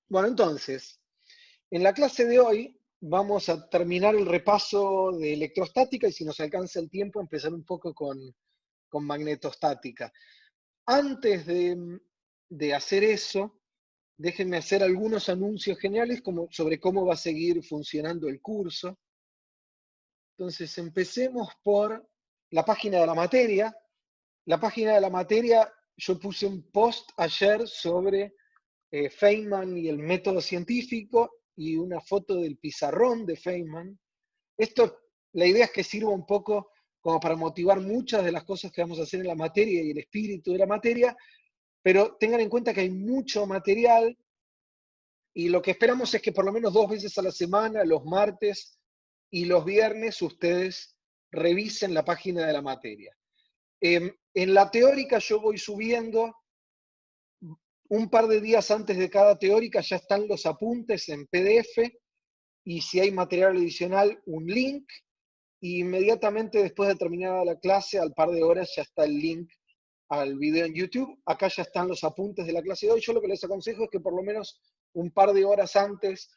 Bueno, entonces, en la clase de hoy vamos a terminar el repaso de electrostática y si nos alcanza el tiempo empezar un poco con magnetostática. Antes de hacer eso, déjenme hacer algunos anuncios generales sobre cómo va a seguir funcionando el curso. Entonces, empecemos por la página de la materia. La página de la materia, yo puse un post ayer sobre Feynman y el método científico y una foto del pizarrón de Feynman. Esto, la idea es que sirva un poco como para motivar muchas de las cosas que vamos a hacer en la materia y el espíritu de la materia, pero tengan en cuenta que hay mucho material y lo que esperamos es que por lo menos 2 veces a la semana, los martes y los viernes, ustedes revisen la página de la materia. En la teórica yo voy subiendo un par de días antes de cada teórica, ya están los apuntes en PDF y si hay material adicional, un link. Y inmediatamente después de terminada la clase, al par de horas, ya está el link al video en YouTube. Acá ya están los apuntes de la clase de hoy. Yo lo que les aconsejo es que por lo menos un par de horas antes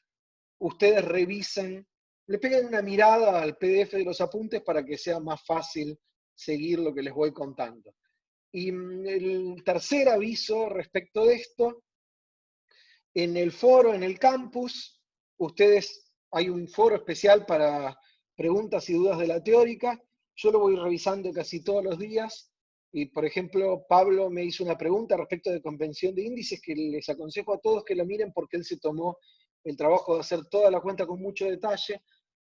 ustedes revisen, le peguen una mirada al PDF de los apuntes para que sea más fácil seguir lo que les voy contando. Y el tercer aviso respecto de esto, en el foro, en el campus, hay un foro especial para preguntas y dudas de la teórica. Yo lo voy revisando casi todos los días. Y, por ejemplo, Pablo me hizo una pregunta respecto de convención de índices que les aconsejo a todos que lo miren porque él se tomó el trabajo de hacer toda la cuenta con mucho detalle.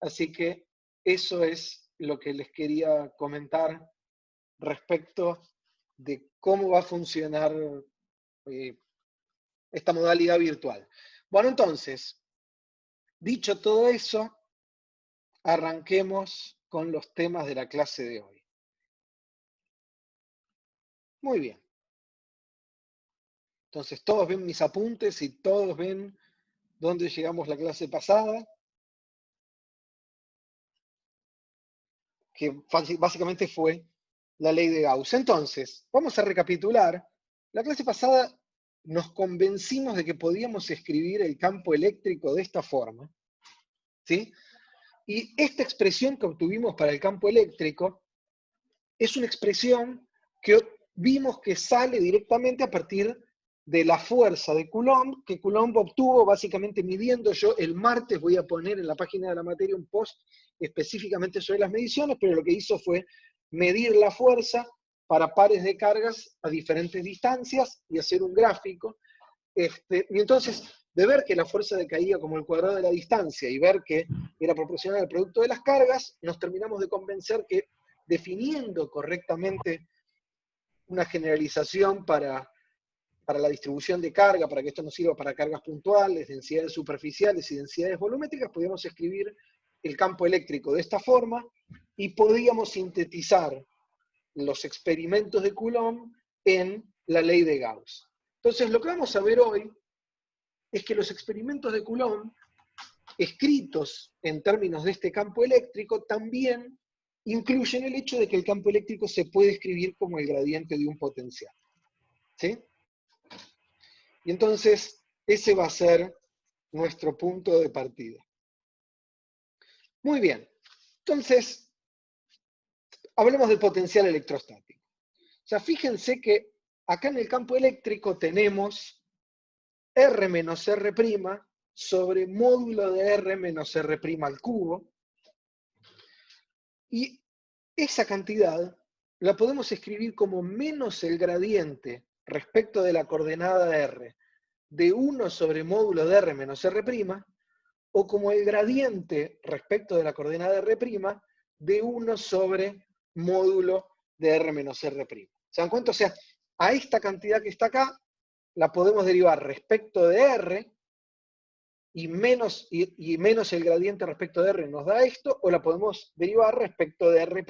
Así que eso es lo que les quería comentar respecto de cómo va a funcionar eh, esta modalidad virtual. Bueno, entonces, dicho todo eso, arranquemos con los temas de la clase de hoy. Muy bien. Entonces, todos ven mis apuntes y todos ven dónde llegamos la clase pasada, que básicamente fue la ley de Gauss. Entonces, vamos a recapitular. La clase pasada nos convencimos de que podíamos escribir el campo eléctrico de esta forma, ¿sí? Y esta expresión que obtuvimos para el campo eléctrico es una expresión que vimos que sale directamente a partir de la fuerza de Coulomb, que Coulomb obtuvo básicamente midiendo. Yo el martes voy a poner en la página de la materia un post específicamente sobre las mediciones, pero lo que hizo fue medir la fuerza para pares de cargas a diferentes distancias y hacer un gráfico. Y entonces, de ver que la fuerza decaía como el cuadrado de la distancia y ver que era proporcional al producto de las cargas, nos terminamos de convencer que definiendo correctamente una generalización para la distribución de carga, para que esto nos sirva para cargas puntuales, densidades superficiales y densidades volumétricas, podíamos escribir el campo eléctrico de esta forma y podíamos sintetizar los experimentos de Coulomb en la ley de Gauss. Entonces, lo que vamos a ver hoy es que los experimentos de Coulomb, escritos en términos de este campo eléctrico, también incluyen el hecho de que el campo eléctrico se puede escribir como el gradiente de un potencial. ¿Sí? Y entonces, ese va a ser nuestro punto de partida. Muy bien. Entonces, hablemos del potencial electrostático. O sea, fíjense que acá en el campo eléctrico tenemos R menos R' sobre módulo de R menos R' al cubo. Y esa cantidad la podemos escribir como menos el gradiente respecto de la coordenada R de 1 sobre módulo de R menos R', o como el gradiente respecto de la coordenada R' de 1 sobre módulo de R menos R'. ¿Se dan cuenta? O sea, a esta cantidad que está acá la podemos derivar respecto de R y menos el gradiente respecto de R nos da esto, o la podemos derivar respecto de R',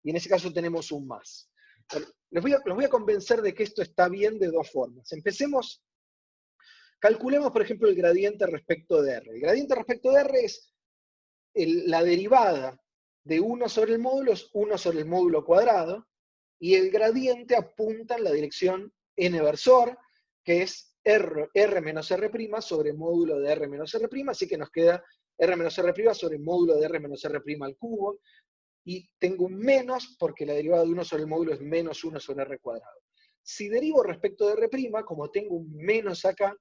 y en ese caso tenemos un más. Bueno, los voy a convencer de que esto está bien de dos formas. Empecemos, calculemos por ejemplo el gradiente respecto de R. El gradiente respecto de R es la derivada de 1 sobre el módulo, es 1 sobre el módulo cuadrado, y el gradiente apunta en la dirección n versor, que es R menos R' sobre módulo de R menos R', así que nos queda R menos R' sobre módulo de R menos R' al cubo, y tengo un menos porque la derivada de 1 sobre el módulo es menos 1 sobre R cuadrado. Si derivo respecto de R', como tengo un menos acá,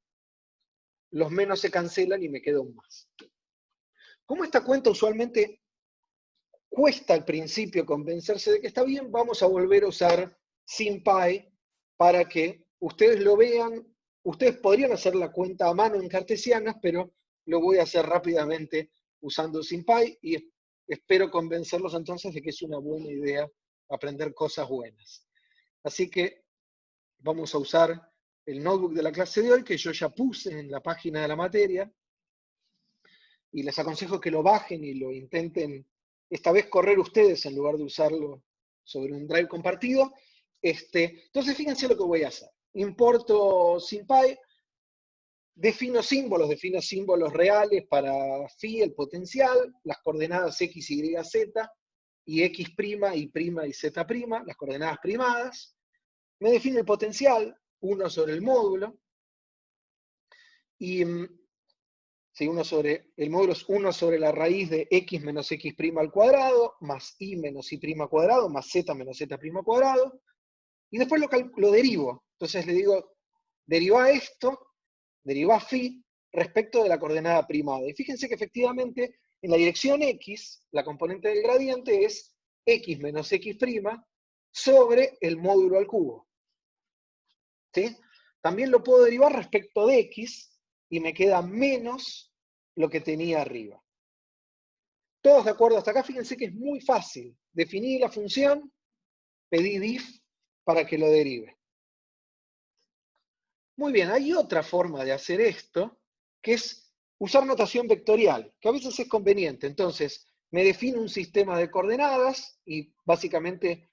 los menos se cancelan y me queda un más. Como esta cuenta usualmente cuesta al principio convencerse de que está bien, vamos a volver a usar SymPy para que ustedes lo vean. Ustedes podrían hacer la cuenta a mano en cartesianas, pero lo voy a hacer rápidamente usando SymPy y espero convencerlos entonces de que es una buena idea aprender cosas buenas. Así que vamos a usar el notebook de la clase de hoy, que yo ya puse en la página de la materia, y les aconsejo que lo bajen y lo intenten esta vez correr ustedes en lugar de usarlo sobre un drive compartido. Entonces fíjense lo que voy a hacer. Importo SymPy, defino símbolos reales para phi, el potencial, las coordenadas x, y, z, y x', y' y z', las coordenadas primadas. Me defino el potencial, 1 sobre el módulo, y si el módulo es 1 sobre la raíz de x menos x' al cuadrado, más y menos y' cuadrado, más z menos z' cuadrado, y después lo derivo. Entonces le digo, deriva esto, deriva phi, respecto de la coordenada primada. Y fíjense que efectivamente, en la dirección x, la componente del gradiente es x menos x' sobre el módulo al cubo. ¿Sí? También lo puedo derivar respecto de x, y me queda menos lo que tenía arriba. ¿Todos de acuerdo hasta acá? Fíjense que es muy fácil. Definí la función, pedí diff para que lo derive. Muy bien, hay otra forma de hacer esto, que es usar notación vectorial, que a veces es conveniente. Entonces, me defino un sistema de coordenadas, y básicamente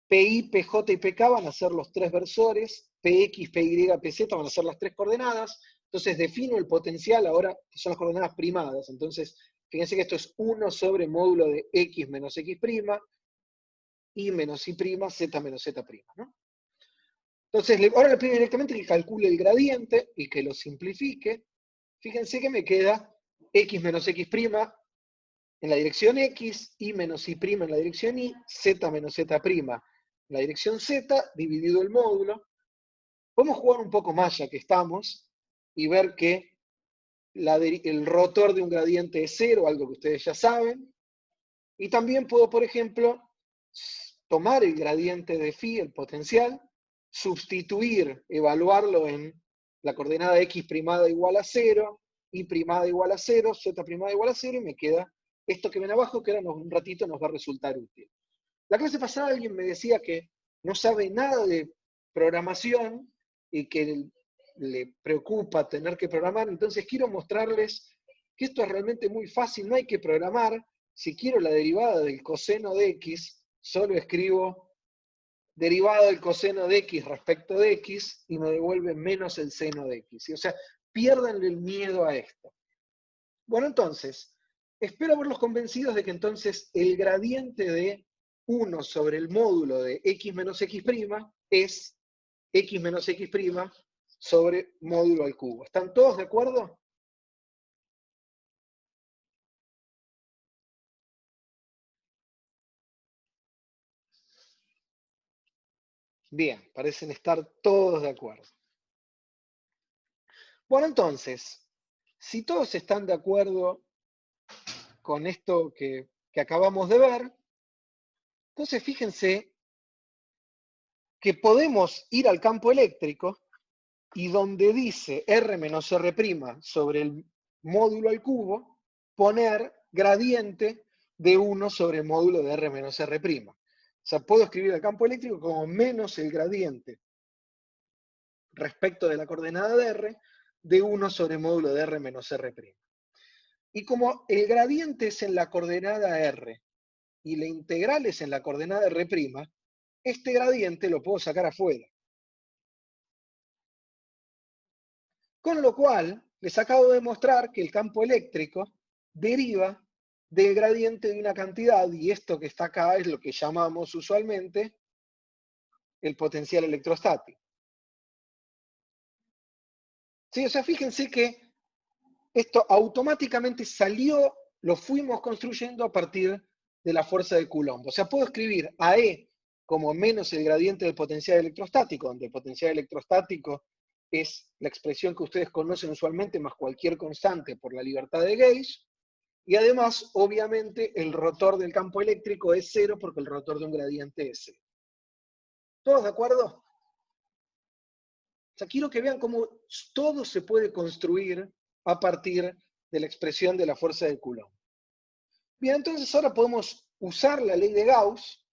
PI, PJ y PK van a ser los tres versores, PX, PY, PZ van a ser las tres coordenadas. Entonces defino el potencial, ahora son las coordenadas primadas. Entonces, fíjense que esto es 1 sobre módulo de x menos x', y menos y', z menos z', ¿no? Entonces, ahora le pido directamente que calcule el gradiente y que lo simplifique. Fíjense que me queda x menos x' en la dirección x, y menos y' en la dirección y, z menos z' en la dirección z, dividido el módulo. Podemos jugar un poco más ya que estamos, y ver que el rotor de un gradiente es 0, algo que ustedes ya saben. Y también puedo, por ejemplo, tomar el gradiente de phi, el potencial, sustituir, evaluarlo en la coordenada x' igual a 0, y' igual a 0, z' igual a 0, y me queda esto que ven abajo, que ahora un ratito nos va a resultar útil. La clase pasada alguien me decía que no sabe nada de programación y que le preocupa tener que programar, entonces quiero mostrarles que esto es realmente muy fácil, no hay que programar. Si quiero la derivada del coseno de x, solo escribo derivada del coseno de x respecto de x y me devuelve menos el seno de x. ¿Sí? O sea, piérdanle el miedo a esto. Bueno, entonces, espero haberlos convencidos de que entonces el gradiente de 1 sobre el módulo de x menos x' es x menos x' sobre módulo al cubo. ¿Están todos de acuerdo? Bien, parecen estar todos de acuerdo. Bueno, entonces, si todos están de acuerdo con esto que acabamos de ver, entonces fíjense que podemos ir al campo eléctrico y donde dice R menos R' sobre el módulo al cubo, poner gradiente de 1 sobre el módulo de R menos R'. O sea, puedo escribir el campo eléctrico como menos el gradiente respecto de la coordenada de R de 1 sobre el módulo de R menos R'. Y como el gradiente es en la coordenada R y la integral es en la coordenada R', este gradiente lo puedo sacar afuera. Con lo cual, les acabo de mostrar que el campo eléctrico deriva del gradiente de una cantidad, y esto que está acá es lo que llamamos usualmente el potencial electrostático. ¿Sí? O sea, fíjense que esto automáticamente salió, lo fuimos construyendo a partir de la fuerza de Coulomb. O sea, puedo escribir a E como menos el gradiente del potencial electrostático, donde el potencial electrostático es la expresión que ustedes conocen usualmente más cualquier constante por la libertad de Gauge, y además, obviamente, el rotor del campo eléctrico es cero porque el rotor de un gradiente es cero. ¿Todos de acuerdo? O sea, quiero que vean cómo todo se puede construir a partir de la expresión de la fuerza de Coulomb. Bien, entonces ahora podemos usar la ley de Gauss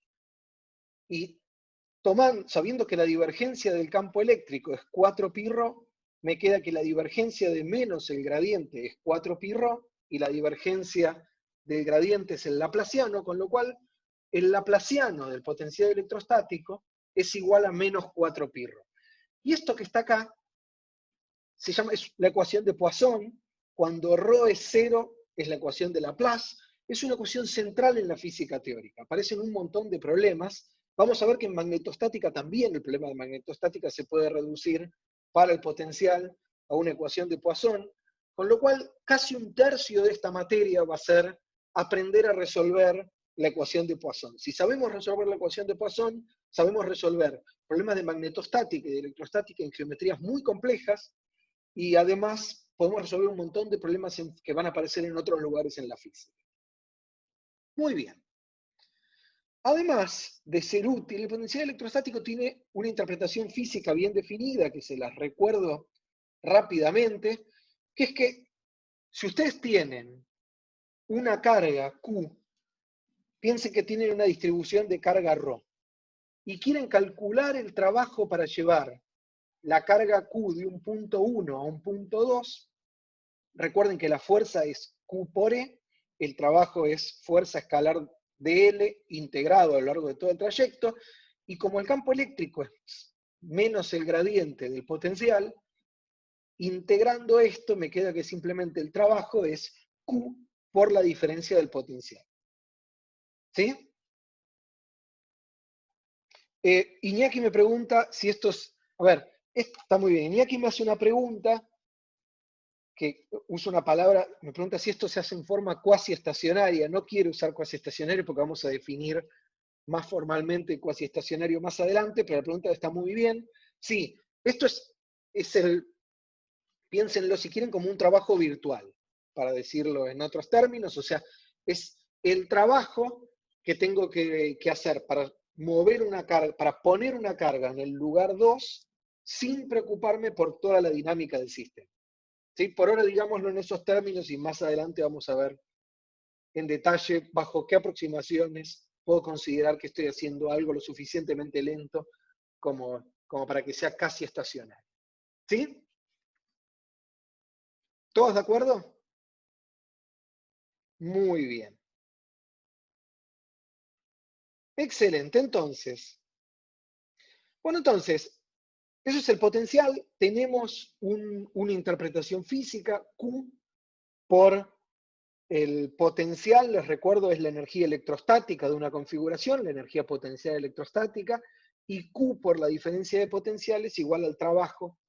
y sabiendo que la divergencia del campo eléctrico es 4πρ, me queda que la divergencia de menos el gradiente es 4πρ y la divergencia del gradiente es el laplaciano, con lo cual el laplaciano del potencial electrostático es igual a menos 4πρ. Y esto que está acá es la ecuación de Poisson. Cuando ρ es cero, es la ecuación de Laplace. Es una ecuación central en la física teórica. Aparecen un montón de problemas. Vamos a ver que en magnetostática también el problema de magnetostática se puede reducir para el potencial a una ecuación de Poisson, con lo cual casi un tercio de esta materia va a ser aprender a resolver la ecuación de Poisson. Si sabemos resolver la ecuación de Poisson, sabemos resolver problemas de magnetostática y de electrostática en geometrías muy complejas, y además podemos resolver un montón de problemas que van a aparecer en otros lugares en la física. Muy bien. Además de ser útil, el potencial electrostático tiene una interpretación física bien definida, que se las recuerdo rápidamente, que es que si ustedes tienen una carga Q, piensen que tienen una distribución de carga ρ, y quieren calcular el trabajo para llevar la carga Q de un punto 1 a un punto 2, recuerden que la fuerza es Q por E, el trabajo es fuerza escalar de L integrado a lo largo de todo el trayecto, y como el campo eléctrico es menos el gradiente del potencial, integrando esto me queda que simplemente el trabajo es Q por la diferencia del potencial. ¿Sí? Iñaki me pregunta si esto es... A ver, esto está muy bien. Iñaki me hace una pregunta que usa una palabra, me pregunta si esto se hace en forma cuasi estacionaria. No quiero usar cuasi estacionario porque vamos a definir más formalmente cuasi estacionario más adelante, pero la pregunta está muy bien. Sí, esto es piénsenlo si quieren como un trabajo virtual, para decirlo en otros términos, o sea, es el trabajo que tengo que hacer para mover una carga, para poner una carga en el lugar 2 sin preocuparme por toda la dinámica del sistema. ¿Sí? Por ahora digámoslo en esos términos y más adelante vamos a ver en detalle bajo qué aproximaciones puedo considerar que estoy haciendo algo lo suficientemente lento como para que sea casi estacionario. ¿Sí? ¿Todos de acuerdo? Muy bien. Excelente, entonces. Bueno, entonces, eso es el potencial. Tenemos una interpretación física, Q por el potencial, les recuerdo, es la energía electrostática de una configuración, la energía potencial electrostática, y Q por la diferencia de potenciales igual al trabajo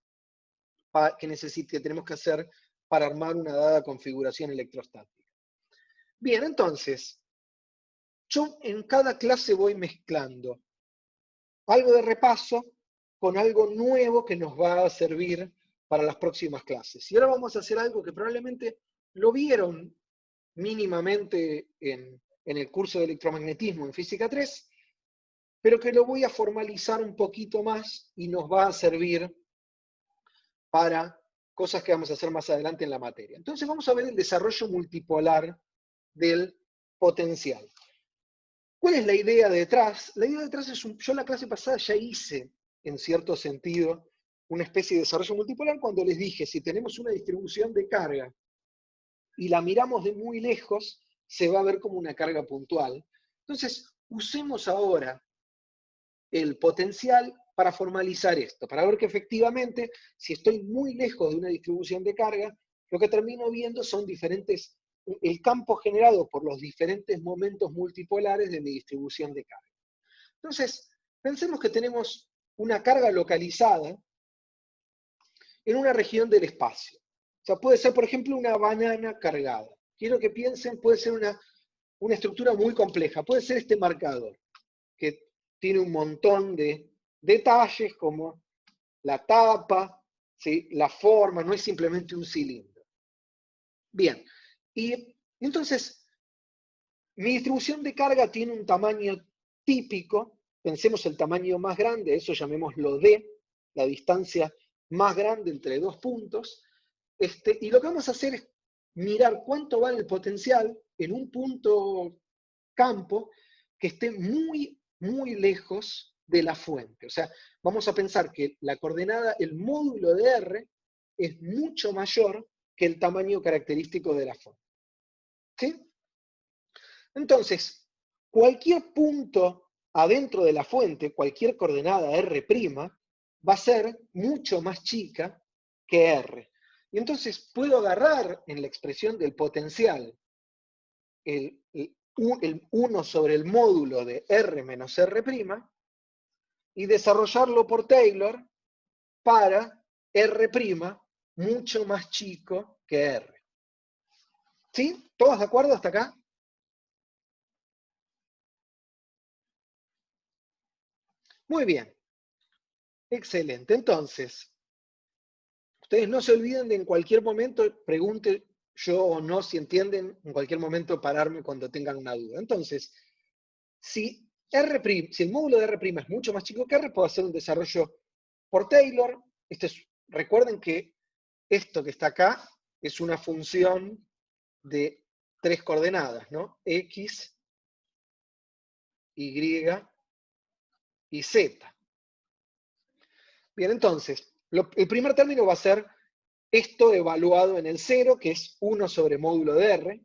que tenemos que hacer para armar una dada configuración electrostática. Bien, entonces, yo en cada clase voy mezclando algo de repaso con algo nuevo que nos va a servir para las próximas clases. Y ahora vamos a hacer algo que probablemente lo vieron mínimamente en el curso de electromagnetismo en Física 3, pero que lo voy a formalizar un poquito más y nos va a servir para cosas que vamos a hacer más adelante en la materia. Entonces vamos a ver el desarrollo multipolar del potencial. ¿Cuál es la idea detrás? La idea detrás es, yo la clase pasada ya hice, en cierto sentido, una especie de desarrollo multipolar cuando les dije, si tenemos una distribución de carga y la miramos de muy lejos, se va a ver como una carga puntual. Entonces, usemos ahora el potencial para formalizar esto, para ver que efectivamente, si estoy muy lejos de una distribución de carga, lo que termino viendo son el campo generado por los diferentes momentos multipolares de mi distribución de carga. Entonces, pensemos que tenemos una carga localizada en una región del espacio. O sea, puede ser, por ejemplo, una banana cargada. Quiero que piensen, puede ser una estructura muy compleja. Puede ser este marcador, que tiene un montón de detalles como la tapa, ¿sí? La forma, no es simplemente un cilindro. Bien, y entonces mi distribución de carga tiene un tamaño típico, pensemos el tamaño más grande, eso llamémoslo D, la distancia más grande entre dos puntos, y lo que vamos a hacer es mirar cuánto vale el potencial en un punto campo que esté muy, muy lejos de la fuente. O sea, vamos a pensar que la coordenada, el módulo de R, es mucho mayor que el tamaño característico de la fuente. ¿Sí? Entonces, cualquier punto adentro de la fuente, cualquier coordenada R', va a ser mucho más chica que R. Y entonces puedo agarrar en la expresión del potencial el 1 sobre el módulo de R menos R' y desarrollarlo por Taylor para R' mucho más chico que R. ¿Sí? ¿Todos de acuerdo hasta acá? Muy bien. Excelente. Entonces, ustedes no se olviden de en cualquier momento, pregunte yo o no si entienden, en cualquier momento pararme cuando tengan una duda. Entonces, si si el módulo de R' es mucho más chico que R, puedo hacer un desarrollo por Taylor. Recuerden que esto que está acá es una función de tres coordenadas, ¿no? X, Y y Z. Bien, entonces, el primer término va a ser esto evaluado en el 0, que es 1 sobre módulo de R.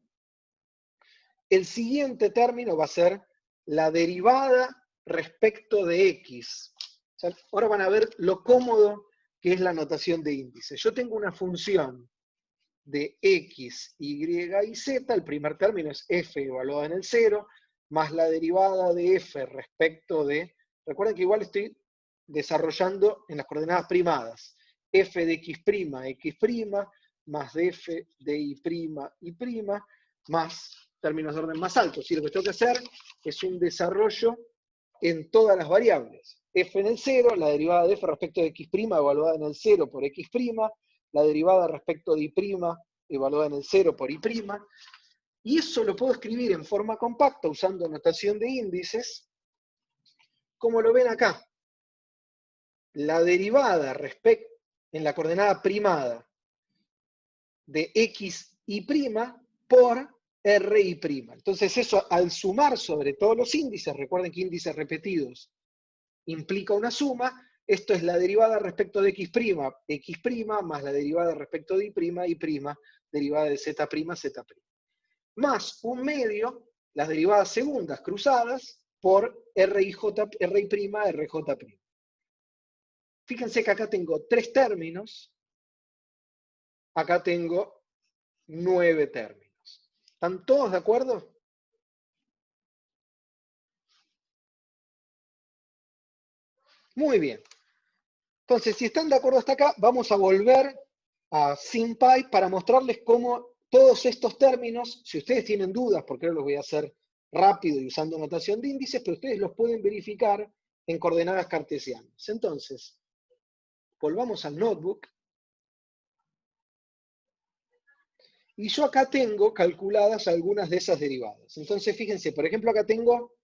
El siguiente término va a ser la derivada respecto de X. O sea, ahora van a ver lo cómodo que es la notación de índice. Yo tengo una función de X, Y y Z. El primer término es F evaluado en el 0, más la derivada de F respecto de... Recuerden que igual estoy desarrollando en las coordenadas primadas. F de X', X', más de F de Y', más términos de orden más alto. Y lo que tengo que hacer es un desarrollo en todas las variables. F en el 0, la derivada de F respecto de X' evaluada en el 0 por X', la derivada respecto de Y' evaluada en el 0 por Y', y eso lo puedo escribir en forma compacta usando notación de índices, como lo ven acá. La derivada en la coordenada primada de X'Y' por R'Y'. Entonces eso al sumar sobre todos los índices, recuerden que índices repetidos implica una suma, esto es la derivada respecto de X', X' más la derivada respecto de Y', derivada de Z', Z'. Más un medio, las derivadas segundas cruzadas, por R'Y', RJ'. Fíjense que acá tengo 3 términos, acá tengo 9 términos. ¿Están todos de acuerdo? Muy bien. Entonces, si están de acuerdo hasta acá, vamos a volver a SymPy para mostrarles cómo todos estos términos, si ustedes tienen dudas, porque ahora los voy a hacer rápido y usando notación de índices, pero ustedes los pueden verificar en coordenadas cartesianas. Entonces, volvamos al notebook. Y yo acá tengo calculadas algunas de esas derivadas. Entonces, fíjense, por ejemplo, acá tengo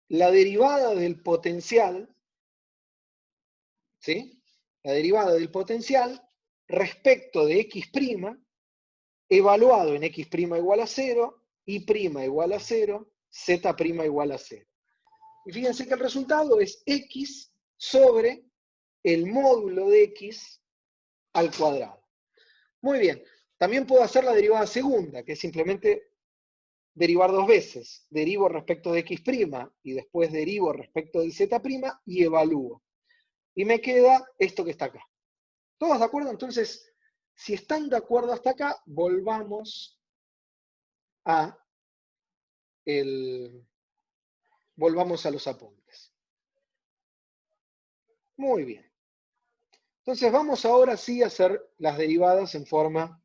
la derivada del potencial, ¿sí? La derivada del potencial respecto de X', evaluado en X' igual a 0, Y' igual a 0, Z' igual a 0. Y fíjense que el resultado es X sobre el módulo de X al cuadrado. Muy bien. También puedo hacer la derivada segunda, que es simplemente derivar dos veces. Derivo respecto de X' y después derivo respecto del Z' y evalúo. Y me queda esto que está acá. ¿Todos de acuerdo? Entonces, si están de acuerdo hasta acá, volvamos a los apuntes. Muy bien. Entonces vamos ahora sí a hacer las derivadas en forma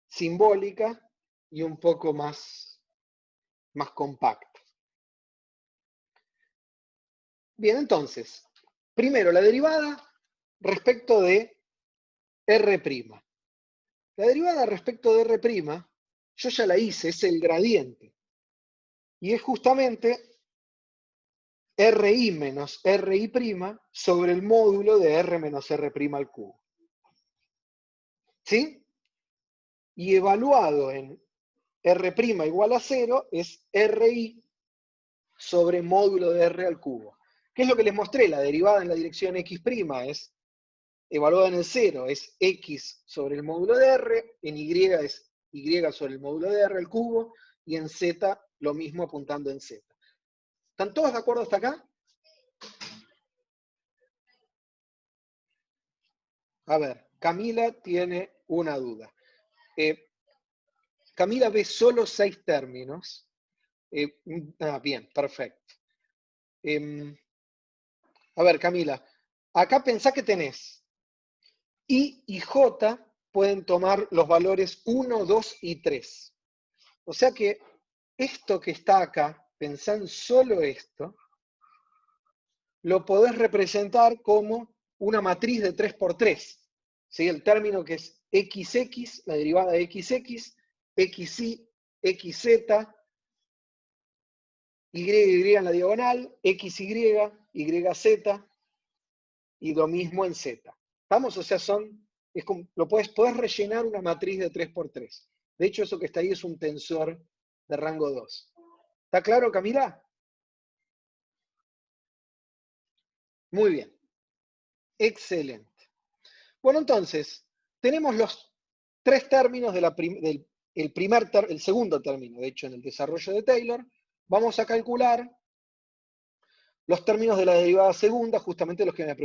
simbólica y un poco más compacta. Bien, entonces, primero la derivada respecto de R'. La derivada respecto de R', yo ya la hice, es el gradiente. Y es justamente RI menos RI' sobre el módulo de R menos R' al cubo. ¿Sí? Y evaluado en R' igual a 0 es RI sobre módulo de R al cubo. ¿Qué es lo que les mostré? La derivada en la dirección X' es evaluada en el 0, es X sobre el módulo de R, en Y es Y sobre el módulo de R al cubo, y en Z lo mismo apuntando en Z. ¿Están todos de acuerdo hasta acá? A ver, Camila tiene una duda. Camila ve solo 6 términos. Bien, perfecto. A ver, Camila, acá pensá que tenés I y J pueden tomar los valores 1, 2 y 3. O sea que esto que está acá, pensá en solo esto, lo podés representar como una matriz de 3 por 3. ¿Sí? El término que es XX, la derivada de XX, XY, XZ, Y en la diagonal, XY, YZ, y lo mismo en Z. ¿Estamos? O sea, es como, podés rellenar una matriz de 3 por 3. De hecho, eso que está ahí es un tensor de rango 2. ¿Está claro, Camila? Muy bien. Excelente. Bueno, entonces, tenemos los 3 términos el segundo término, de hecho, en el desarrollo de Taylor. Vamos a calcular los términos de la derivada segunda, justamente los que me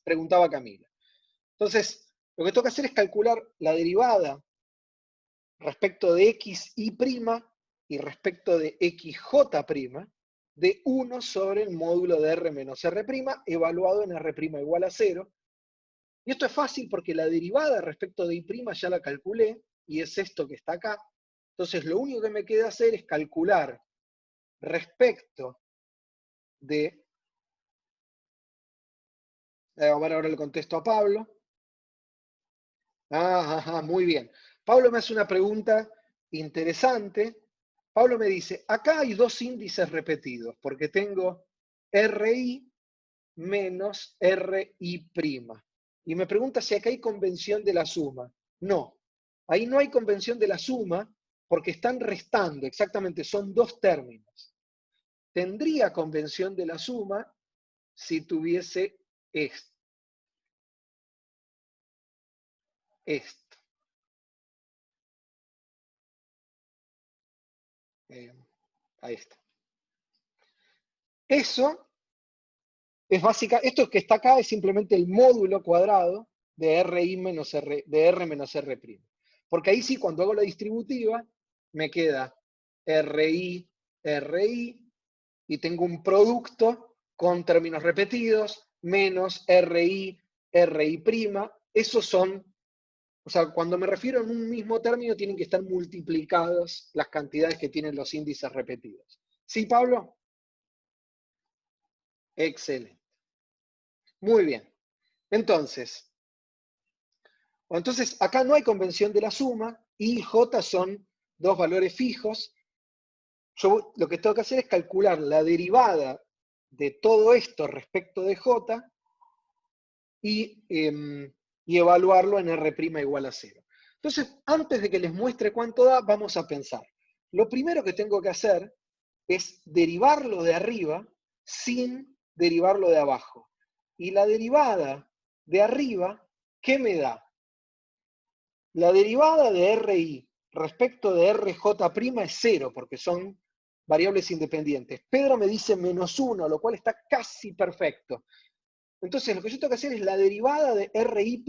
preguntaba Camila. Entonces, lo que toca hacer es calcular la derivada respecto de xy' y respecto de xj' de 1 sobre el módulo de R menos R', evaluado en R' igual a 0. Y esto es fácil porque la derivada respecto de y' ya la calculé, y es esto que está acá. Entonces, lo único que me queda hacer es calcular respecto de... A ver, ahora le contesto a Pablo. Muy bien. Pablo me hace una pregunta interesante. Pablo me dice, acá hay 2 índices repetidos, porque tengo RI menos RI'. Y me pregunta si acá hay convención de la suma. No, ahí no hay convención de la suma porque están restando, exactamente, son 2 términos. Tendría convención de la suma si tuviese esto. Ahí está. Eso es básica, esto que está acá es simplemente el módulo cuadrado de R menos R'. Porque ahí sí, cuando hago la distributiva, me queda RI, y tengo un producto con términos repetidos, menos RI. Esos son, o sea, cuando me refiero a un mismo término, tienen que estar multiplicados las cantidades que tienen los índices repetidos. ¿Sí, Pablo? Excelente. Muy bien. Entonces, acá no hay convención de la suma, I y J son 2 valores fijos. Yo lo que tengo que hacer es calcular la derivada de todo esto respecto de J y evaluarlo en R' igual a 0. Entonces, antes de que les muestre cuánto da, vamos a pensar. Lo primero que tengo que hacer es derivarlo de arriba sin derivarlo de abajo. Y la derivada de arriba, ¿qué me da? La derivada de RI respecto de RJ' es 0, porque son variables independientes. Pedro me dice -1, lo cual está casi perfecto. Entonces, lo que yo tengo que hacer es la derivada de RI'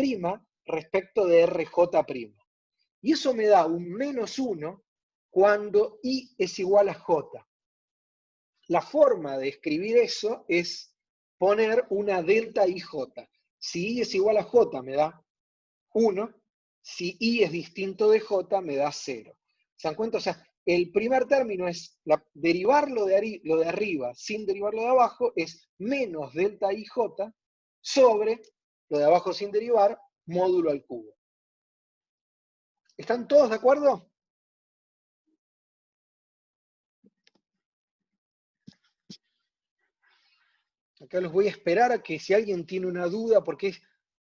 respecto de RJ'. Y eso me da un -1 cuando I es igual a J. La forma de escribir eso es poner una delta IJ. Si I es igual a J, me da 1. Si I es distinto de J, me da 0. ¿Se dan cuenta? O sea, el primer término es derivar lo de arriba sin derivar lo de abajo, es menos delta IJ sobre lo de abajo sin derivar, módulo al cubo. ¿Están todos de acuerdo? Acá los voy a esperar a que si alguien tiene una duda, porque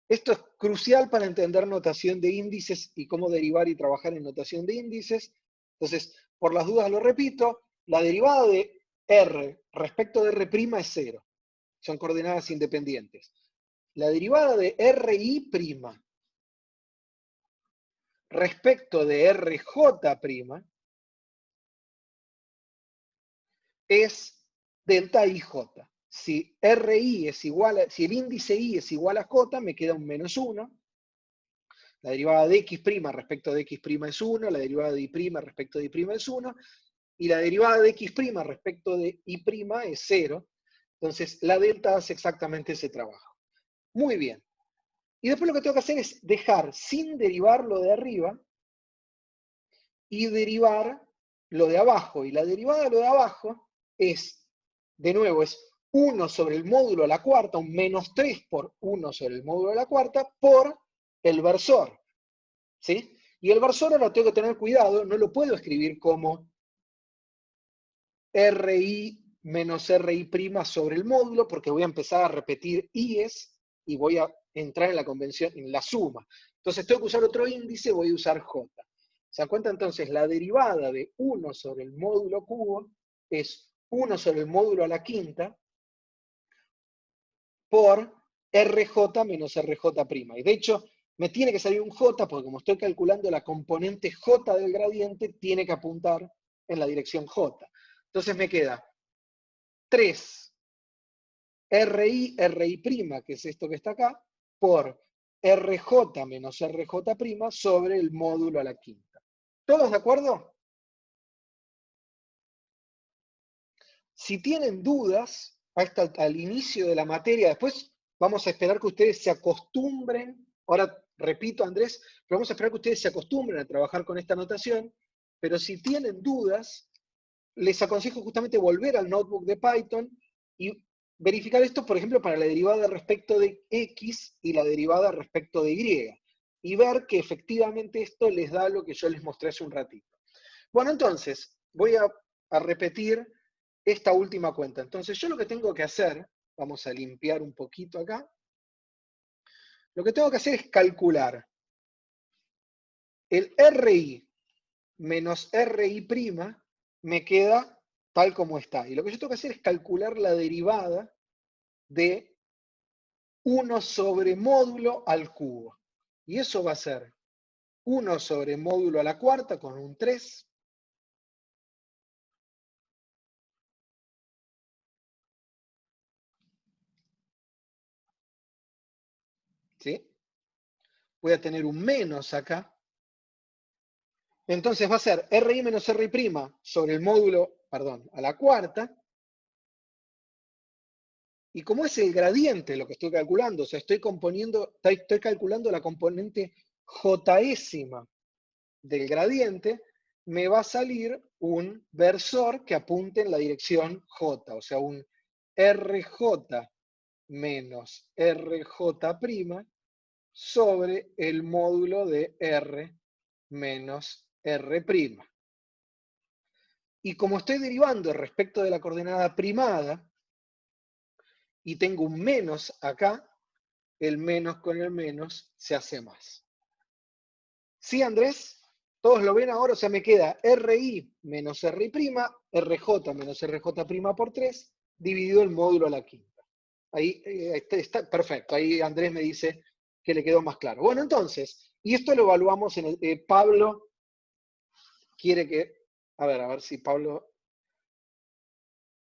esto es crucial para entender notación de índices y cómo derivar y trabajar en notación de índices. Entonces, por las dudas lo repito, la derivada de R respecto de R' es 0. Son coordenadas independientes. La derivada de RI' respecto de RJ' es delta IJ. Si RI es igual a, si el índice I es igual a J, me queda un menos 1. La derivada de X' respecto de X' es 1, la derivada de Y' respecto de Y' es 1, y la derivada de X' respecto de Y' es 0. Entonces, la delta hace exactamente ese trabajo. Muy bien. Y después lo que tengo que hacer es dejar sin derivar lo de arriba y derivar lo de abajo. Y la derivada de lo de abajo es, de nuevo, es 1 sobre el módulo a la cuarta, un menos 3 por 1 sobre el módulo a la cuarta, por el versor. ¿Sí? Y el versor ahora tengo que tener cuidado, no lo puedo escribir como RI menos RI' sobre el módulo, porque voy a empezar a repetir IES y voy a entrar en la convención, en la suma. Entonces tengo que usar otro índice, voy a usar J. ¿Se dan cuenta? Entonces la derivada de 1 sobre el módulo cubo es 1 sobre el módulo a la quinta por RJ menos RJ'. Y de hecho, me tiene que salir un J, porque como estoy calculando la componente J del gradiente, tiene que apuntar en la dirección J. Entonces me queda 3 RI, que es esto que está acá, por RJ menos RJ' sobre el módulo a la quinta. ¿Todos de acuerdo? Si tienen dudas hasta al inicio de la materia, después vamos a esperar que ustedes se acostumbren, ahora repito Andrés, pero vamos a esperar que ustedes se acostumbren a trabajar con esta notación, pero si tienen dudas, les aconsejo justamente volver al notebook de Python y verificar esto, por ejemplo, para la derivada respecto de X y la derivada respecto de Y, y ver que efectivamente esto les da lo que yo les mostré hace un ratito. Bueno, entonces, voy a repetir esta última cuenta. Entonces, yo lo que tengo que hacer, vamos a limpiar un poquito acá, lo que tengo que hacer es calcular el RI menos RI' me queda tal como está. Y lo que yo tengo que hacer es calcular la derivada de 1 sobre módulo al cubo. Y eso va a ser 1 sobre módulo a la cuarta con un 3. ¿Sí? Voy a tener un menos acá. Entonces va a ser RI menos RI' sobre el módulo, perdón, a la cuarta. Y como es el gradiente lo que estoy calculando, o sea, estoy calculando la componente jésima del gradiente, me va a salir un versor que apunte en la dirección J, o sea, un RJ menos RJ' sobre el módulo de R menos R'. Y como estoy derivando respecto de la coordenada primada, y tengo un menos acá, el menos con el menos se hace más. ¿Sí, Andrés? ¿Todos lo ven ahora? O sea, me queda RI menos RI', RJ menos RJ' por 3, dividido el módulo a la quinta. Ahí está perfecto. Ahí Andrés me dice que le quedó más claro. Bueno, entonces, y esto lo evaluamos en el... Pablo quiere que... A ver si Pablo...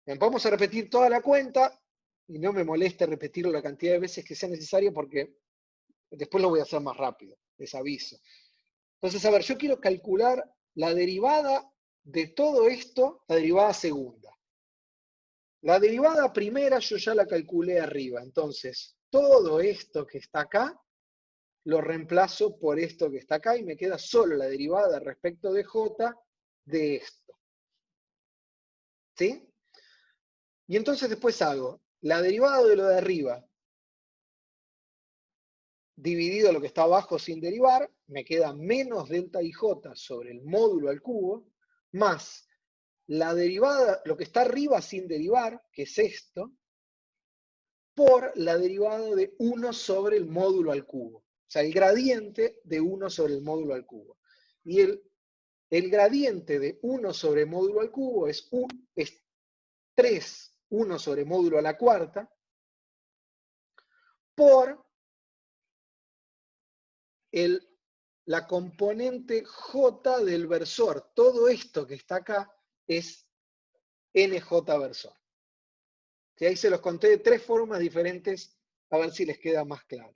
Bien, vamos a repetir toda la cuenta y no me moleste repetirlo la cantidad de veces que sea necesario porque después lo voy a hacer más rápido, les aviso. Entonces, a ver, yo quiero calcular la derivada de todo esto, la derivada segunda. La derivada primera yo ya la calculé arriba, entonces todo esto que está acá lo reemplazo por esto que está acá y me queda solo la derivada respecto de j de esto. ¿Sí? Y entonces después hago la derivada de lo de arriba dividido lo que está abajo sin derivar, me queda menos delta ij sobre el módulo al cubo, más la derivada, lo que está arriba sin derivar, que es esto, por la derivada de 1 sobre el módulo al cubo. O sea, el gradiente de 1 sobre el módulo al cubo. Y el gradiente de 1 sobre módulo al cubo es 3, 1 sobre módulo a la cuarta, por la componente J del versor. Todo esto que está acá es NJ versor. Que ahí se los conté de 3 formas diferentes, a ver si les queda más claro.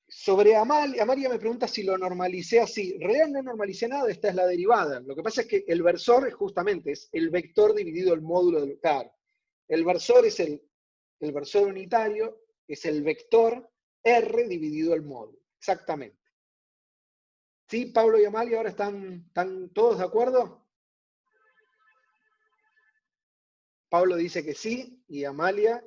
Sobre Amalia me pregunta si lo normalicé así. En realidad no normalicé nada, esta es la derivada. Lo que pasa es que el versor es justamente es el vector dividido el módulo del vector. El versor es el versor unitario, es el vector R dividido el módulo. Exactamente. ¿Sí, Pablo y Amalia ahora están todos de acuerdo? Pablo dice que sí, y Amalia.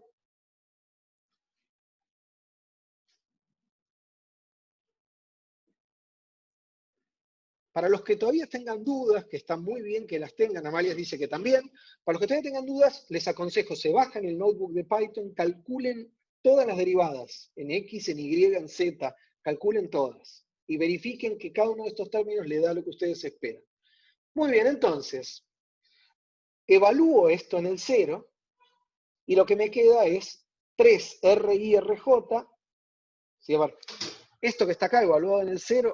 Para los que todavía tengan dudas, que están muy bien que las tengan, Amalia dice que también, para los que todavía tengan dudas, les aconsejo, se bajan el notebook de Python, calculen todas las derivadas, en X, en Y, en Z, calculen todas, y verifiquen que cada uno de estos términos le da lo que ustedes esperan. Muy bien, entonces, evalúo esto en el 0, y lo que me queda es 3RIRJ, ¿sí? A ver, esto que está acá evaluado en el 0,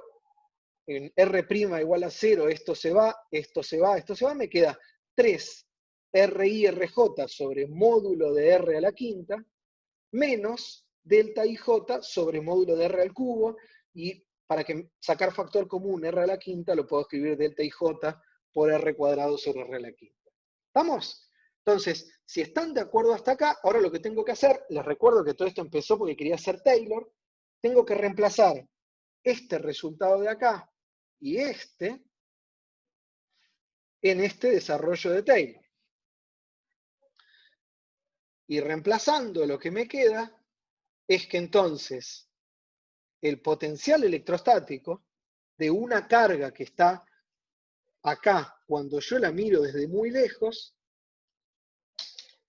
en R' igual a 0, esto se va, esto se va, esto se va, me queda 3 RIRJ sobre módulo de R a la quinta, menos delta IJ sobre módulo de R al cubo, y para sacar factor común R a la quinta, lo puedo escribir delta IJ por R cuadrado sobre R a la quinta. ¿Estamos? Entonces, si están de acuerdo hasta acá, ahora lo que tengo que hacer, les recuerdo que todo esto empezó porque quería hacer Taylor, tengo que reemplazar este resultado de acá y este en este desarrollo de Taylor. Y reemplazando lo que me queda es que entonces el potencial electrostático de una carga que está acá, cuando yo la miro desde muy lejos,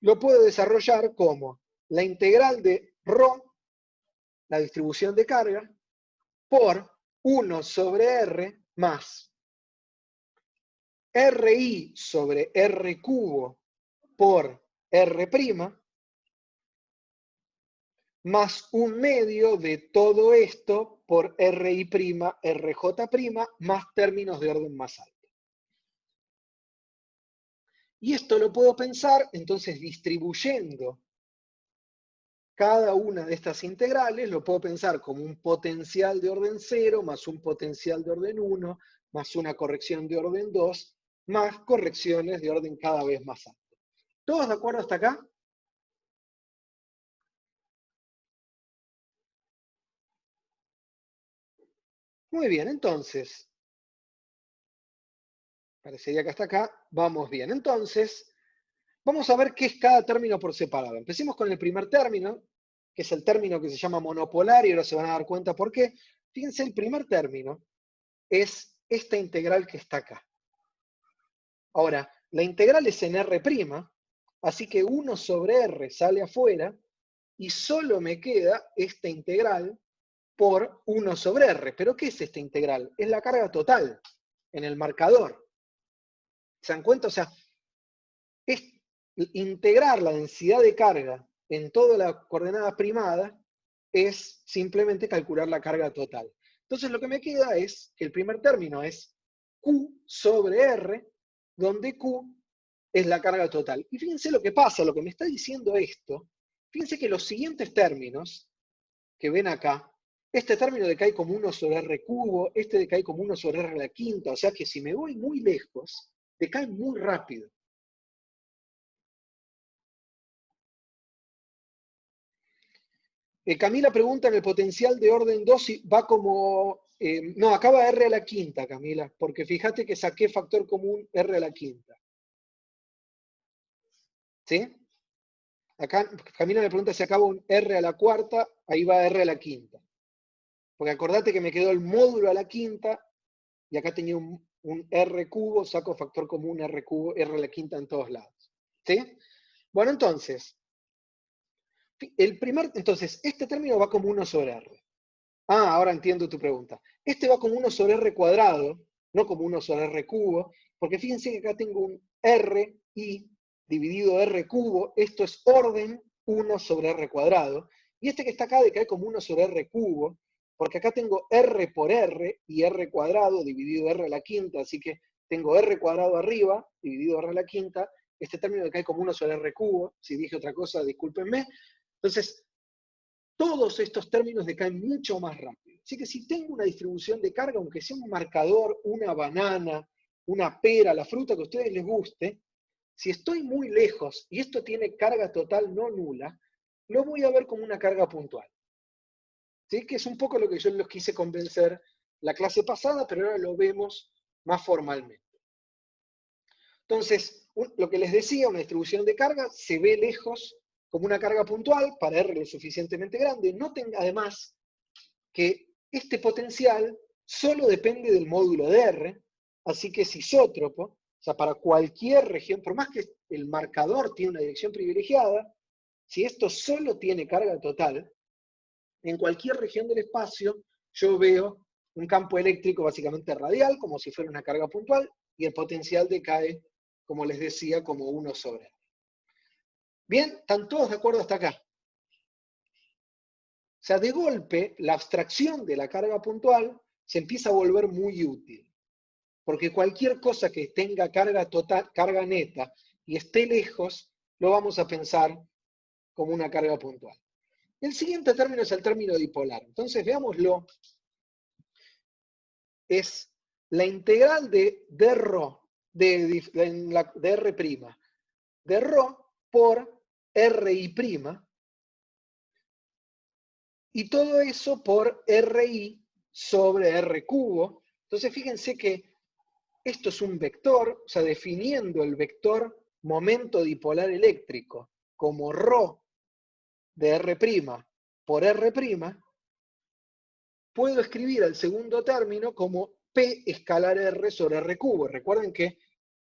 lo puedo desarrollar como la integral de ρ, la distribución de carga, por 1 sobre R más RI sobre R cubo por R', más un medio de todo esto por RI', RJ', más términos de orden más alto. Y esto lo puedo pensar, entonces, distribuyendo cada una de estas integrales, lo puedo pensar como un potencial de orden 0, más un potencial de orden 1, más una corrección de orden 2, más correcciones de orden cada vez más alto. ¿Todos de acuerdo hasta acá? Muy bien, entonces, parecería que hasta acá vamos bien. Entonces, vamos a ver qué es cada término por separado. Empecemos con el primer término, que es el término que se llama monopolar, y ahora se van a dar cuenta por qué. Fíjense, el primer término es esta integral que está acá. Ahora, la integral es en R', así que 1 sobre R sale afuera, y solo me queda esta integral por 1 sobre R. ¿Pero qué es esta integral? Es la carga total en el marcador. ¿Se dan cuenta? O sea, es integrar la densidad de carga en toda la coordenada primada es simplemente calcular la carga total. Entonces lo que me queda es que el primer término es Q sobre R, donde Q es la carga total. Y fíjense lo que pasa, lo que me está diciendo esto, fíjense que los siguientes términos que ven acá, este término decae como 1 sobre R cubo, este decae como 1 sobre R a la quinta, o sea que si me voy muy lejos, decae muy rápido. Camila pregunta en el potencial de orden 2 si va como... no, acá va R a la quinta, Camila, porque fíjate que saqué factor común R a la quinta. ¿Sí? Acá Camila me pregunta si acaba un R a la cuarta, ahí va R a la quinta. Porque acordate que me quedó el módulo a la quinta, y acá tenía un R cubo, saco factor común R cubo, R a la quinta en todos lados. ¿Sí? Bueno, entonces, entonces, este término va como 1 sobre R. Ah, ahora entiendo tu pregunta. Este va como 1 sobre R cuadrado, no como 1 sobre R cubo, porque fíjense que acá tengo un RI dividido R cubo, esto es orden 1 sobre R cuadrado, y este que está acá decae como 1 sobre R cubo, porque acá tengo R por R y R cuadrado dividido R a la quinta, así que tengo R cuadrado arriba dividido R a la quinta, este término decae como 1 sobre R cubo, si dije otra cosa, discúlpenme. Entonces, todos estos términos decaen mucho más rápido. Así que si tengo una distribución de carga, aunque sea un marcador, una banana, una pera, la fruta que a ustedes les guste, si estoy muy lejos y esto tiene carga total no nula, lo voy a ver como una carga puntual. ¿Sí? Que es un poco lo que yo los quise convencer la clase pasada, pero ahora lo vemos más formalmente. Entonces, lo que les decía, una distribución de carga se ve lejos como una carga puntual para R lo suficientemente grande. Noten además que este potencial solo depende del módulo de R, así que es isótropo, o sea, para cualquier región, por más que el marcador tiene una dirección privilegiada, si esto solo tiene carga total, en cualquier región del espacio yo veo un campo eléctrico básicamente radial, como si fuera una carga puntual, y el potencial decae, como les decía, como 1 sobre R. Bien, ¿están todos de acuerdo hasta acá? O sea, de golpe, la abstracción de la carga puntual se empieza a volver muy útil. Porque cualquier cosa que tenga carga total, carga neta, y esté lejos, lo vamos a pensar como una carga puntual. El siguiente término es el término dipolar. Entonces, veámoslo. Es la integral de ρ, de R', de ρ por RI', y todo eso por RI sobre R cubo. Entonces fíjense que esto es un vector, o sea, definiendo el vector momento dipolar eléctrico como ρ de R' por R', puedo escribir el segundo término como P escalar R sobre R cubo. Recuerden que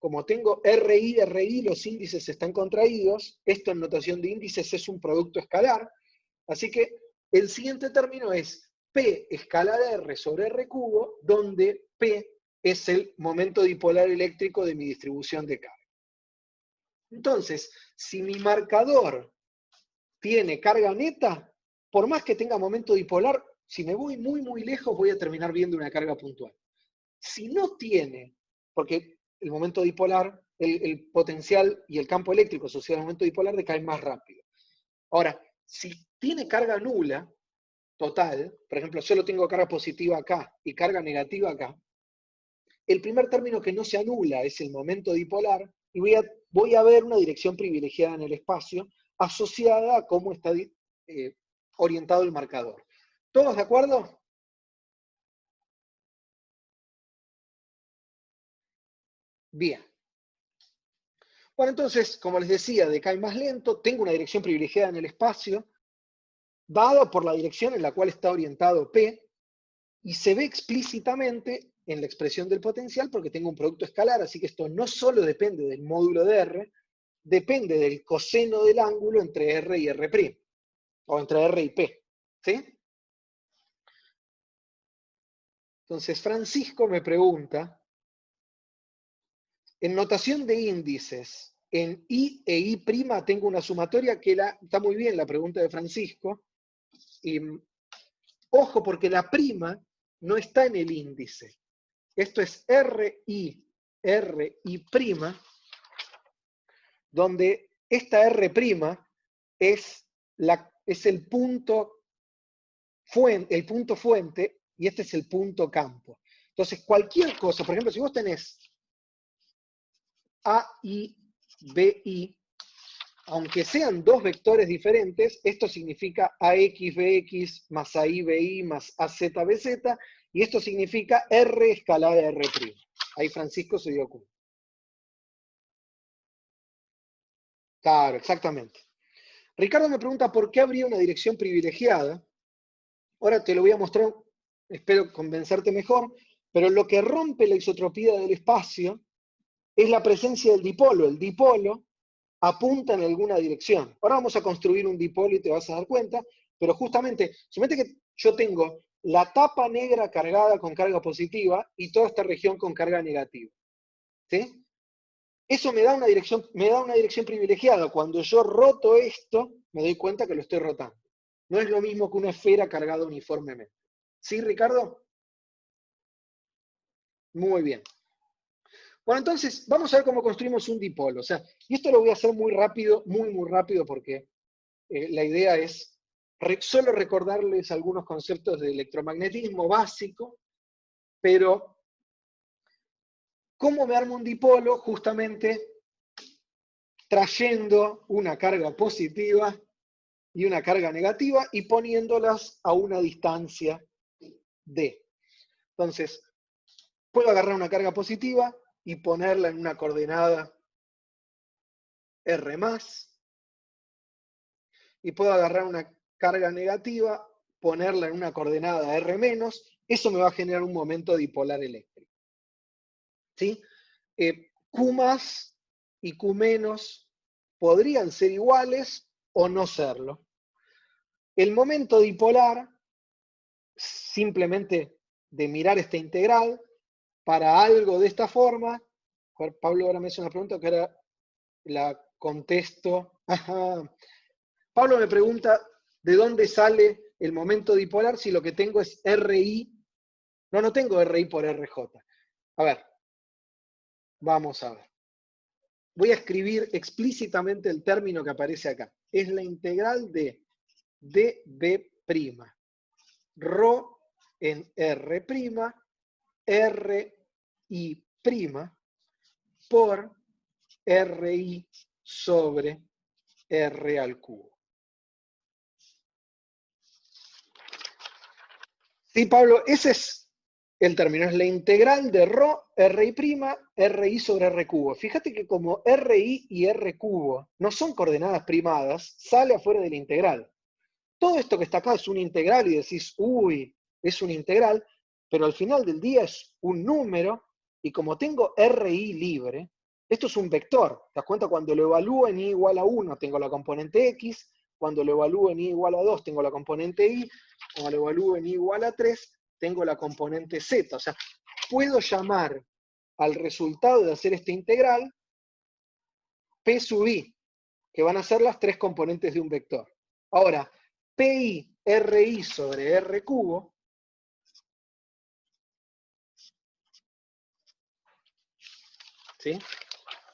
como tengo RI, los índices están contraídos, esto en notación de índices es un producto escalar, así que el siguiente término es P escalar R sobre R cubo, donde P es el momento dipolar eléctrico de mi distribución de carga. Entonces, si mi marcador tiene carga neta, por más que tenga momento dipolar, si me voy muy, muy lejos, voy a terminar viendo una carga puntual. Si no tiene, porque el momento dipolar, el potencial y el campo eléctrico asociado al momento dipolar decaen más rápido. Ahora, si tiene carga nula, total, por ejemplo, solo tengo carga positiva acá y carga negativa acá, el primer término que no se anula es el momento dipolar y voy a ver una dirección privilegiada en el espacio asociada a cómo está orientado el marcador. ¿Todos de acuerdo? Bien. Bueno, entonces, como les decía, decae más lento, tengo una dirección privilegiada en el espacio, dada por la dirección en la cual está orientado P, y se ve explícitamente en la expresión del potencial porque tengo un producto escalar, así que esto no solo depende del módulo de R, depende del coseno del ángulo entre R y R', o entre R y P. ¿Sí? Entonces, Francisco me pregunta, en notación de índices, en I e I' tengo una sumatoria que está muy bien la pregunta de Francisco, y ojo porque la prima no está en el índice. Esto es RI, donde esta R' es el punto fuente y este es el punto campo. Entonces, cualquier cosa, por ejemplo, si vos tenés AI, BI, aunque sean dos vectores diferentes, esto significa AXBX más AIBI más AZBZ, y esto significa R escalar R'. Ahí Francisco se dio cuenta. Claro, exactamente. Ricardo me pregunta por qué habría una dirección privilegiada. Ahora te lo voy a mostrar, espero convencerte mejor, pero lo que rompe la isotropía del espacio es la presencia del dipolo. El dipolo apunta en alguna dirección. Ahora vamos a construir un dipolo y te vas a dar cuenta, pero justamente, suponete que yo tengo la tapa negra cargada con carga positiva y toda esta región con carga negativa. ¿Sí? Eso me da una dirección privilegiada. Cuando yo roto esto, me doy cuenta que lo estoy rotando. No es lo mismo que una esfera cargada uniformemente. ¿Sí, Ricardo? Muy bien. Bueno, entonces, vamos a ver cómo construimos un dipolo. O sea, y esto lo voy a hacer muy rápido, muy rápido, porque la idea es solo recordarles algunos conceptos de electromagnetismo básico, pero ¿cómo me armo un dipolo? Justamente trayendo una carga positiva y una carga negativa y poniéndolas a una distancia d. Entonces, puedo agarrar una carga positiva y ponerla en una coordenada r+, y puedo agarrar una carga negativa, ponerla en una coordenada r-, eso me va a generar un momento dipolar eléctrico. ¿Sí? Q más y Q menos podrían ser iguales o no serlo. El momento dipolar, simplemente de mirar esta integral, para algo de esta forma, Pablo ahora me hace una pregunta que ahora la contesto. Ajá. Pablo me pregunta de dónde sale el momento dipolar si lo que tengo es RI. No tengo RI por RJ. A ver, vamos a ver. Voy a escribir explícitamente el término que aparece acá. Es la integral de dB', ρ en R', RI' por RI sobre R al cubo. Sí, Pablo, ese es el término, es la integral de ρ, RI', RI sobre R cubo. Fíjate que como RI y R cubo no son coordenadas primadas, sale afuera de la integral. Todo esto que está acá es una integral y decís, uy, es una integral, pero al final del día es un número, y como tengo RI libre, esto es un vector. ¿Te das cuenta? Cuando lo evalúo en i igual a 1, tengo la componente x, cuando lo evalúo en i igual a 2, tengo la componente y, cuando lo evalúo en i igual a 3, tengo la componente z. O sea, puedo llamar al resultado de hacer esta integral P sub i, que van a ser las tres componentes de un vector. Ahora, Pi RI sobre R cubo ¿sí?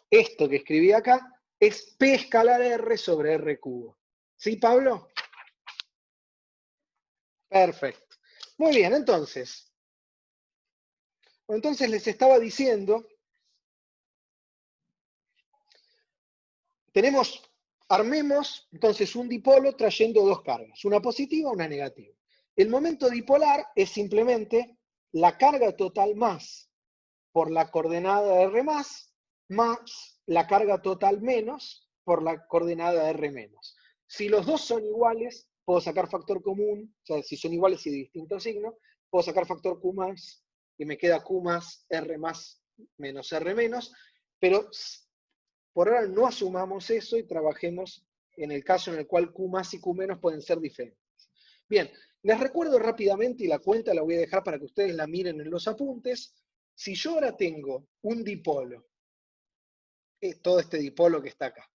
Esto que escribí acá es P escalar R sobre R cubo. ¿Sí, Pablo? Perfecto. Muy bien, entonces les estaba diciendo, armemos entonces un dipolo trayendo dos cargas, una positiva y una negativa. El momento dipolar es simplemente la carga total más por la coordenada R más la carga total menos por la coordenada R menos. Si los dos son iguales, puedo sacar factor común, o sea, si son iguales y de distinto signo, puedo sacar factor Q más y me queda Q más R más menos R menos, pero por ahora no asumamos eso y trabajemos en el caso en el cual Q más y Q menos pueden ser diferentes. Bien, les recuerdo rápidamente, y la cuenta la voy a dejar para que ustedes la miren en los apuntes. Si yo ahora tengo un dipolo, todo este dipolo que está acá,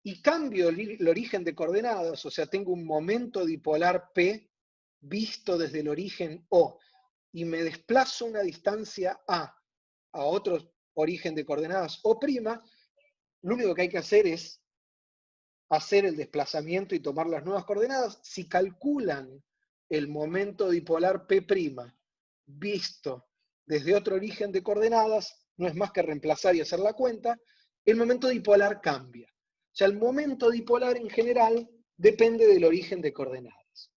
y cambio el origen de coordenadas, o sea, tengo un momento dipolar P visto desde el origen O, y me desplazo una distancia a otro origen de coordenadas O', lo único que hay que hacer es hacer el desplazamiento y tomar las nuevas coordenadas. Si calculan el momento dipolar P' visto desde otro origen de coordenadas, no es más que reemplazar y hacer la cuenta, el momento dipolar cambia. O sea, el momento dipolar en general depende del origen de coordenadas.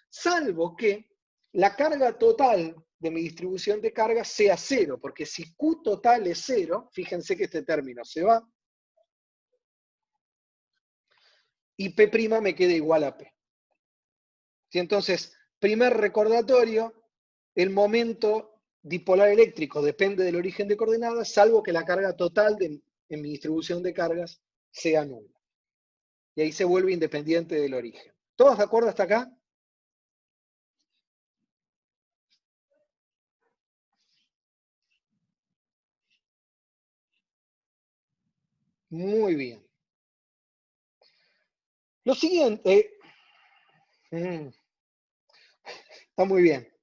Salvo que la carga total de mi distribución de cargas sea cero, porque si Q total es cero, fíjense que este término se va, y P' me queda igual a P. ¿Sí? Entonces, primer recordatorio, el momento dipolar eléctrico depende del origen de coordenadas, salvo que la carga total en mi distribución de cargas sea nula. Y ahí se vuelve independiente del origen. ¿Todos de acuerdo hasta acá? Muy bien. Lo siguiente, está muy bien.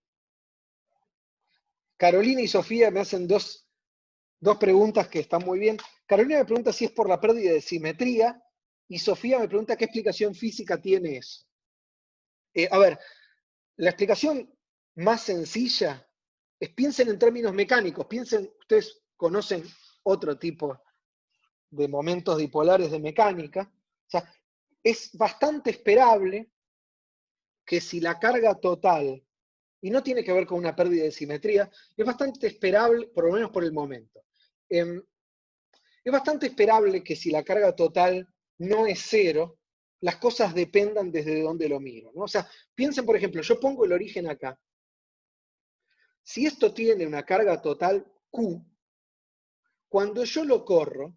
Carolina y Sofía me hacen dos preguntas que están muy bien. Carolina me pregunta si es por la pérdida de simetría y Sofía me pregunta qué explicación física tiene eso. A ver, la explicación más sencilla es piensen en términos mecánicos, piensen, ustedes conocen otro tipo de momentos dipolares de mecánica, o sea, es bastante esperable que si la carga total, y no tiene que ver con una pérdida de simetría, es bastante esperable, por lo menos por el momento, es bastante esperable que si la carga total no es cero, las cosas dependan desde donde lo miro, ¿no? O sea, piensen, por ejemplo, yo pongo el origen acá. Si esto tiene una carga total Q, cuando yo lo corro,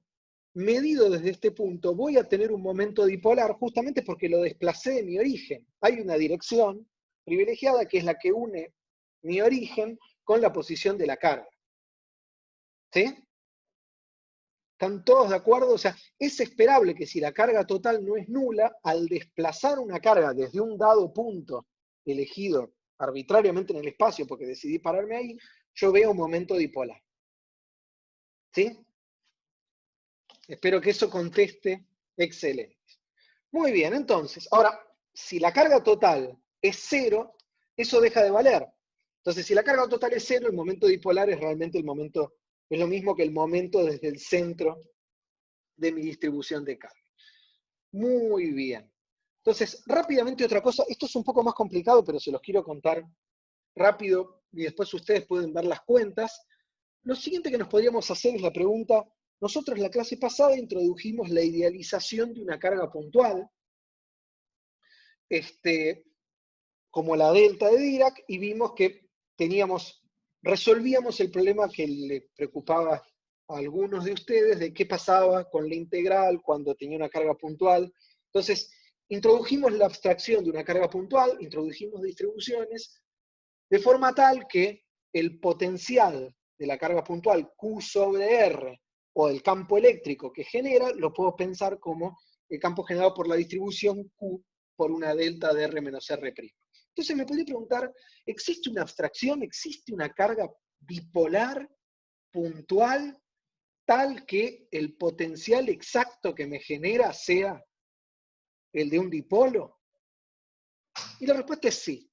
medido desde este punto, voy a tener un momento dipolar justamente porque lo desplacé de mi origen. Hay una dirección privilegiada que es la que une mi origen con la posición de la carga. ¿Sí? ¿Están todos de acuerdo? O sea, es esperable que si la carga total no es nula, al desplazar una carga desde un dado punto elegido arbitrariamente en el espacio porque decidí pararme ahí, yo veo un momento dipolar. ¿Sí? Espero que eso conteste excelente. Muy bien, entonces, ahora, si la carga total es cero, eso deja de valer. Entonces, si la carga total es cero, el momento dipolar es realmente el momento, es lo mismo que el momento desde el centro de mi distribución de carga. Muy bien. Entonces, rápidamente otra cosa, esto es un poco más complicado, pero se los quiero contar rápido y después ustedes pueden ver las cuentas. Lo siguiente que nos podríamos hacer es la pregunta, nosotros en la clase pasada introdujimos la idealización de una carga puntual, como la delta de Dirac, y vimos que resolvíamos el problema que le preocupaba a algunos de ustedes de qué pasaba con la integral cuando tenía una carga puntual. Entonces, introdujimos la abstracción de una carga puntual, introdujimos distribuciones, de forma tal que el potencial de la carga puntual Q sobre R o el campo eléctrico que genera, lo puedo pensar como el campo generado por la distribución Q por una delta de R menos R'. Entonces me podría preguntar, ¿existe una abstracción, existe una carga bipolar puntual tal que el potencial exacto que me genera sea el de un dipolo? Y la respuesta es sí,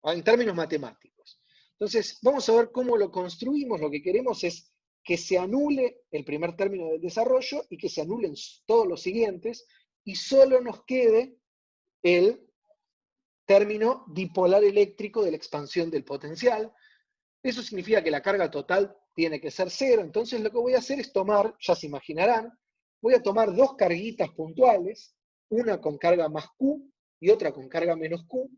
en términos matemáticos. Entonces, vamos a ver cómo lo construimos. Lo que queremos es que se anule el primer término del desarrollo y que se anulen todos los siguientes y solo nos quede el término dipolar eléctrico de la expansión del potencial. Eso significa que la carga total tiene que ser cero. Entonces lo que voy a hacer es tomar, ya se imaginarán, voy a tomar dos carguitas puntuales, una con carga más Q y otra con carga menos Q,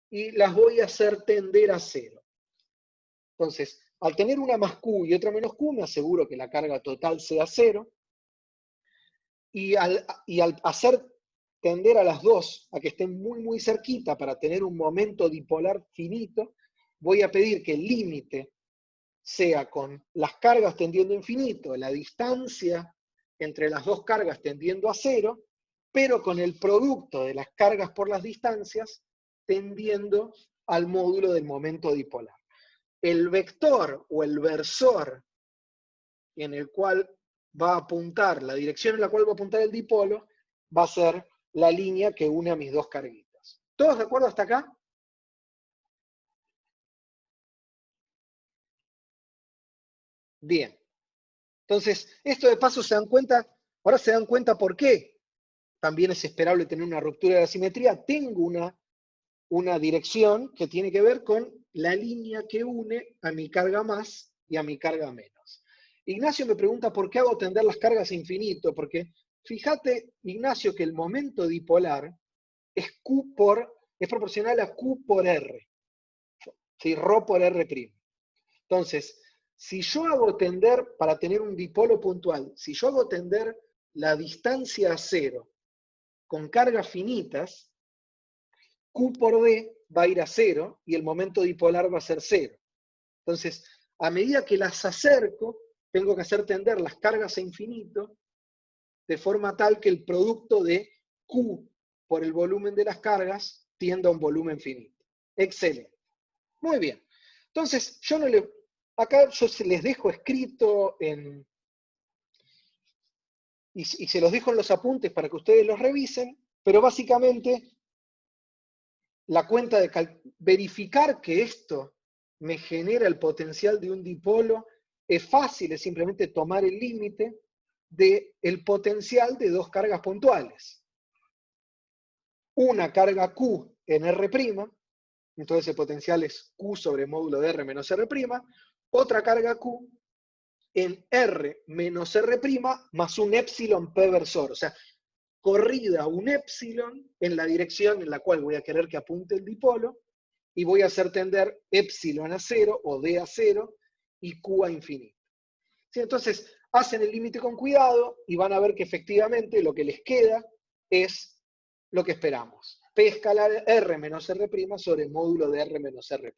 y las voy a hacer tender a cero. Entonces, al tener una más Q y otra menos Q, me aseguro que la carga total sea cero, y al hacer tender a las dos a que estén muy, muy cerquita para tener un momento dipolar finito, voy a pedir que el límite sea con las cargas tendiendo a infinito, la distancia entre las dos cargas tendiendo a cero, pero con el producto de las cargas por las distancias tendiendo al módulo del momento dipolar. El vector o el versor en el cual va a apuntar, la dirección en la cual va a apuntar el dipolo, va a ser la línea que une a mis dos carguitas. ¿Todos de acuerdo hasta acá? Bien. Entonces, esto de paso se dan cuenta, ahora se dan cuenta por qué también es esperable tener una ruptura de la simetría, tengo una dirección que tiene que ver con la línea que une a mi carga más y a mi carga menos. Ignacio me pregunta por qué hago tender las cargas a infinito, porque fíjate, Ignacio, que el momento dipolar es es proporcional a Q por R, ¿sí? Rho por R'. Entonces, si yo hago tender, para tener un dipolo puntual, si yo hago tender la distancia a cero con cargas finitas, Q por D va a ir a cero y el momento dipolar va a ser cero. Entonces, a medida que las acerco, tengo que hacer tender las cargas a infinito de forma tal que el producto de Q por el volumen de las cargas tienda a un volumen finito. Excelente. Muy bien. Entonces, acá yo les dejo escrito y se los dejo en los apuntes para que ustedes los revisen, pero básicamente la cuenta de verificar que esto me genera el potencial de un dipolo es fácil, es simplemente tomar el límite del potencial de dos cargas puntuales. Una carga Q en R', entonces el potencial es Q sobre módulo de R menos R', otra carga Q en R menos R' más un épsilon P versor, o sea, corrida un épsilon en la dirección en la cual voy a querer que apunte el dipolo, y voy a hacer tender épsilon a cero o D a cero y Q a infinito. ¿Sí? Entonces, hacen el límite con cuidado y van a ver que efectivamente lo que les queda es lo que esperamos. P escalar R menos R' sobre módulo de R menos R'.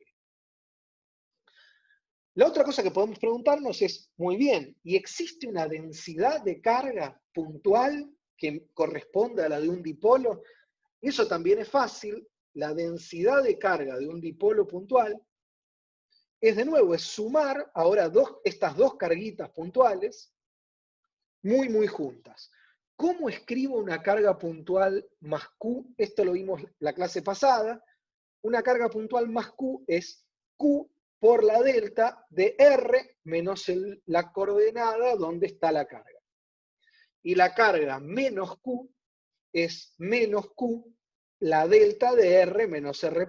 La otra cosa que podemos preguntarnos es, muy bien, ¿y existe una densidad de carga puntual que corresponde a la de un dipolo? Y eso también es fácil. La densidad de carga de un dipolo puntual es, de nuevo, es sumar ahora estas dos carguitas puntuales muy juntas. ¿Cómo escribo una carga puntual más Q? Esto lo vimos la clase pasada. Una carga puntual más Q es Q por la delta de R menos la coordenada donde está la carga. Y la carga menos Q es menos Q la delta de R menos R'.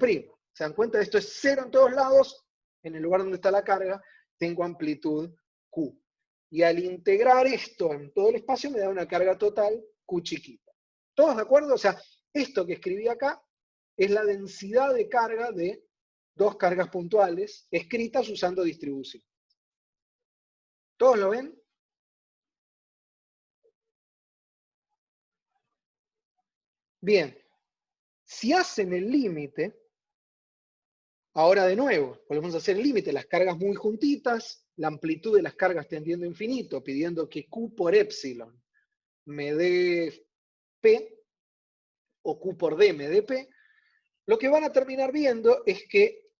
¿Se dan cuenta? Esto es cero en todos lados. En el lugar donde está la carga, tengo amplitud Q. Y al integrar esto en todo el espacio, me da una carga total Q chiquita. ¿Todos de acuerdo? O sea, esto que escribí acá es la densidad de carga de dos cargas puntuales escritas usando distribución. ¿Todos lo ven? Bien. Si hacen el límite, ahora de nuevo, volvemos a hacer el límite, las cargas muy juntitas, la amplitud de las cargas tendiendo a infinito, pidiendo que Q por épsilon me dé P, o Q por D me dé P, lo que van a terminar viendo es que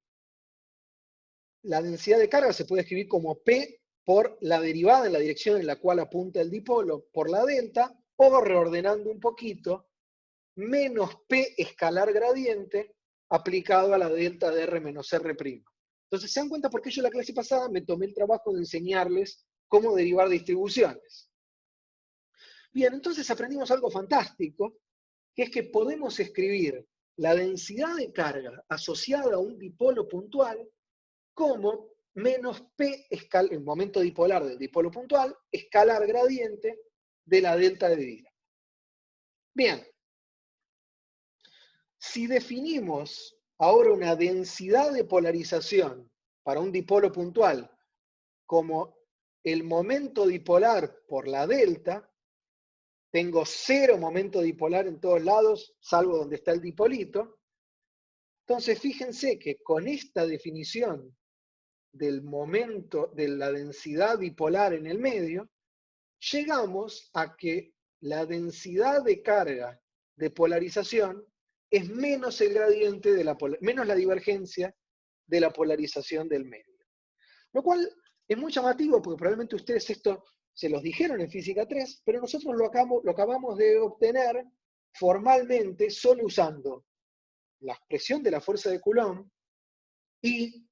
la densidad de carga se puede escribir como P por la derivada en la dirección en la cual apunta el dipolo por la delta, o reordenando un poquito, menos P escalar gradiente aplicado a la delta de R menos R'. Entonces, ¿se dan cuenta por qué yo en la clase pasada me tomé el trabajo de enseñarles cómo derivar distribuciones? Bien, entonces aprendimos algo fantástico, que es que podemos escribir la densidad de carga asociada a un dipolo puntual como menos P, el momento dipolar del dipolo puntual, escalar gradiente de la delta de Dirac. Bien, si definimos ahora una densidad de polarización para un dipolo puntual como el momento dipolar por la delta, tengo cero momento dipolar en todos lados, salvo donde está el dipolito. Entonces, fíjense que con esta definición del momento de la densidad dipolar en el medio, llegamos a que la densidad de carga de polarización es menos el gradiente menos la divergencia de la polarización del medio. Lo cual es muy llamativo porque probablemente ustedes esto se los dijeron en física 3, pero nosotros lo acabamos de obtener formalmente solo usando la expresión de la fuerza de Coulomb y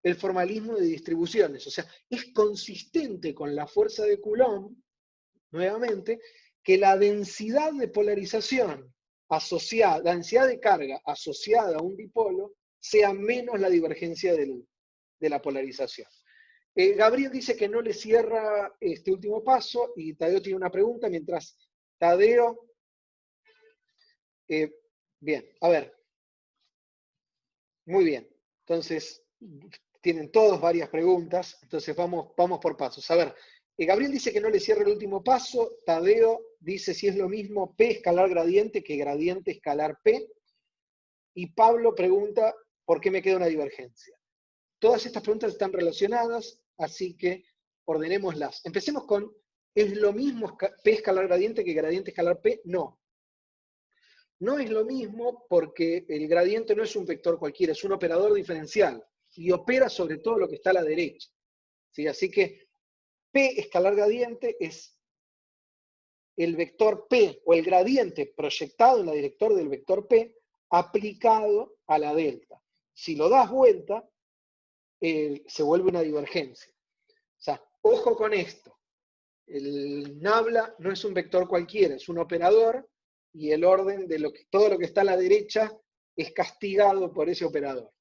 el formalismo de distribuciones. O sea, es consistente con la fuerza de Coulomb, nuevamente, que la densidad de polarización asociada, la densidad de carga asociada a un dipolo sea menos la divergencia de la polarización. Gabriel dice que no le cierra este último paso y Tadeo tiene una pregunta mientras Tadeo... bien, a ver. Muy bien. Entonces, tienen todos varias preguntas, entonces vamos por pasos. A ver, Gabriel dice que no le cierra el último paso, Tadeo dice si es lo mismo P escalar gradiente que gradiente escalar P, y Pablo pregunta por qué me queda una divergencia. Todas estas preguntas están relacionadas, así que ordenémoslas. Empecemos con, ¿es lo mismo P escalar gradiente que gradiente escalar P? No. No es lo mismo porque el gradiente no es un vector cualquiera, es un operador diferencial y opera sobre todo lo que está a la derecha. ¿Sí? Así que P escalar gradiente es el vector P o el gradiente proyectado en la director del vector P aplicado a la delta. Si lo das vuelta, se vuelve una divergencia. O sea, ojo con esto. El nabla no es un vector cualquiera, es un operador y el orden de todo lo que está a la derecha es castigado por ese operador.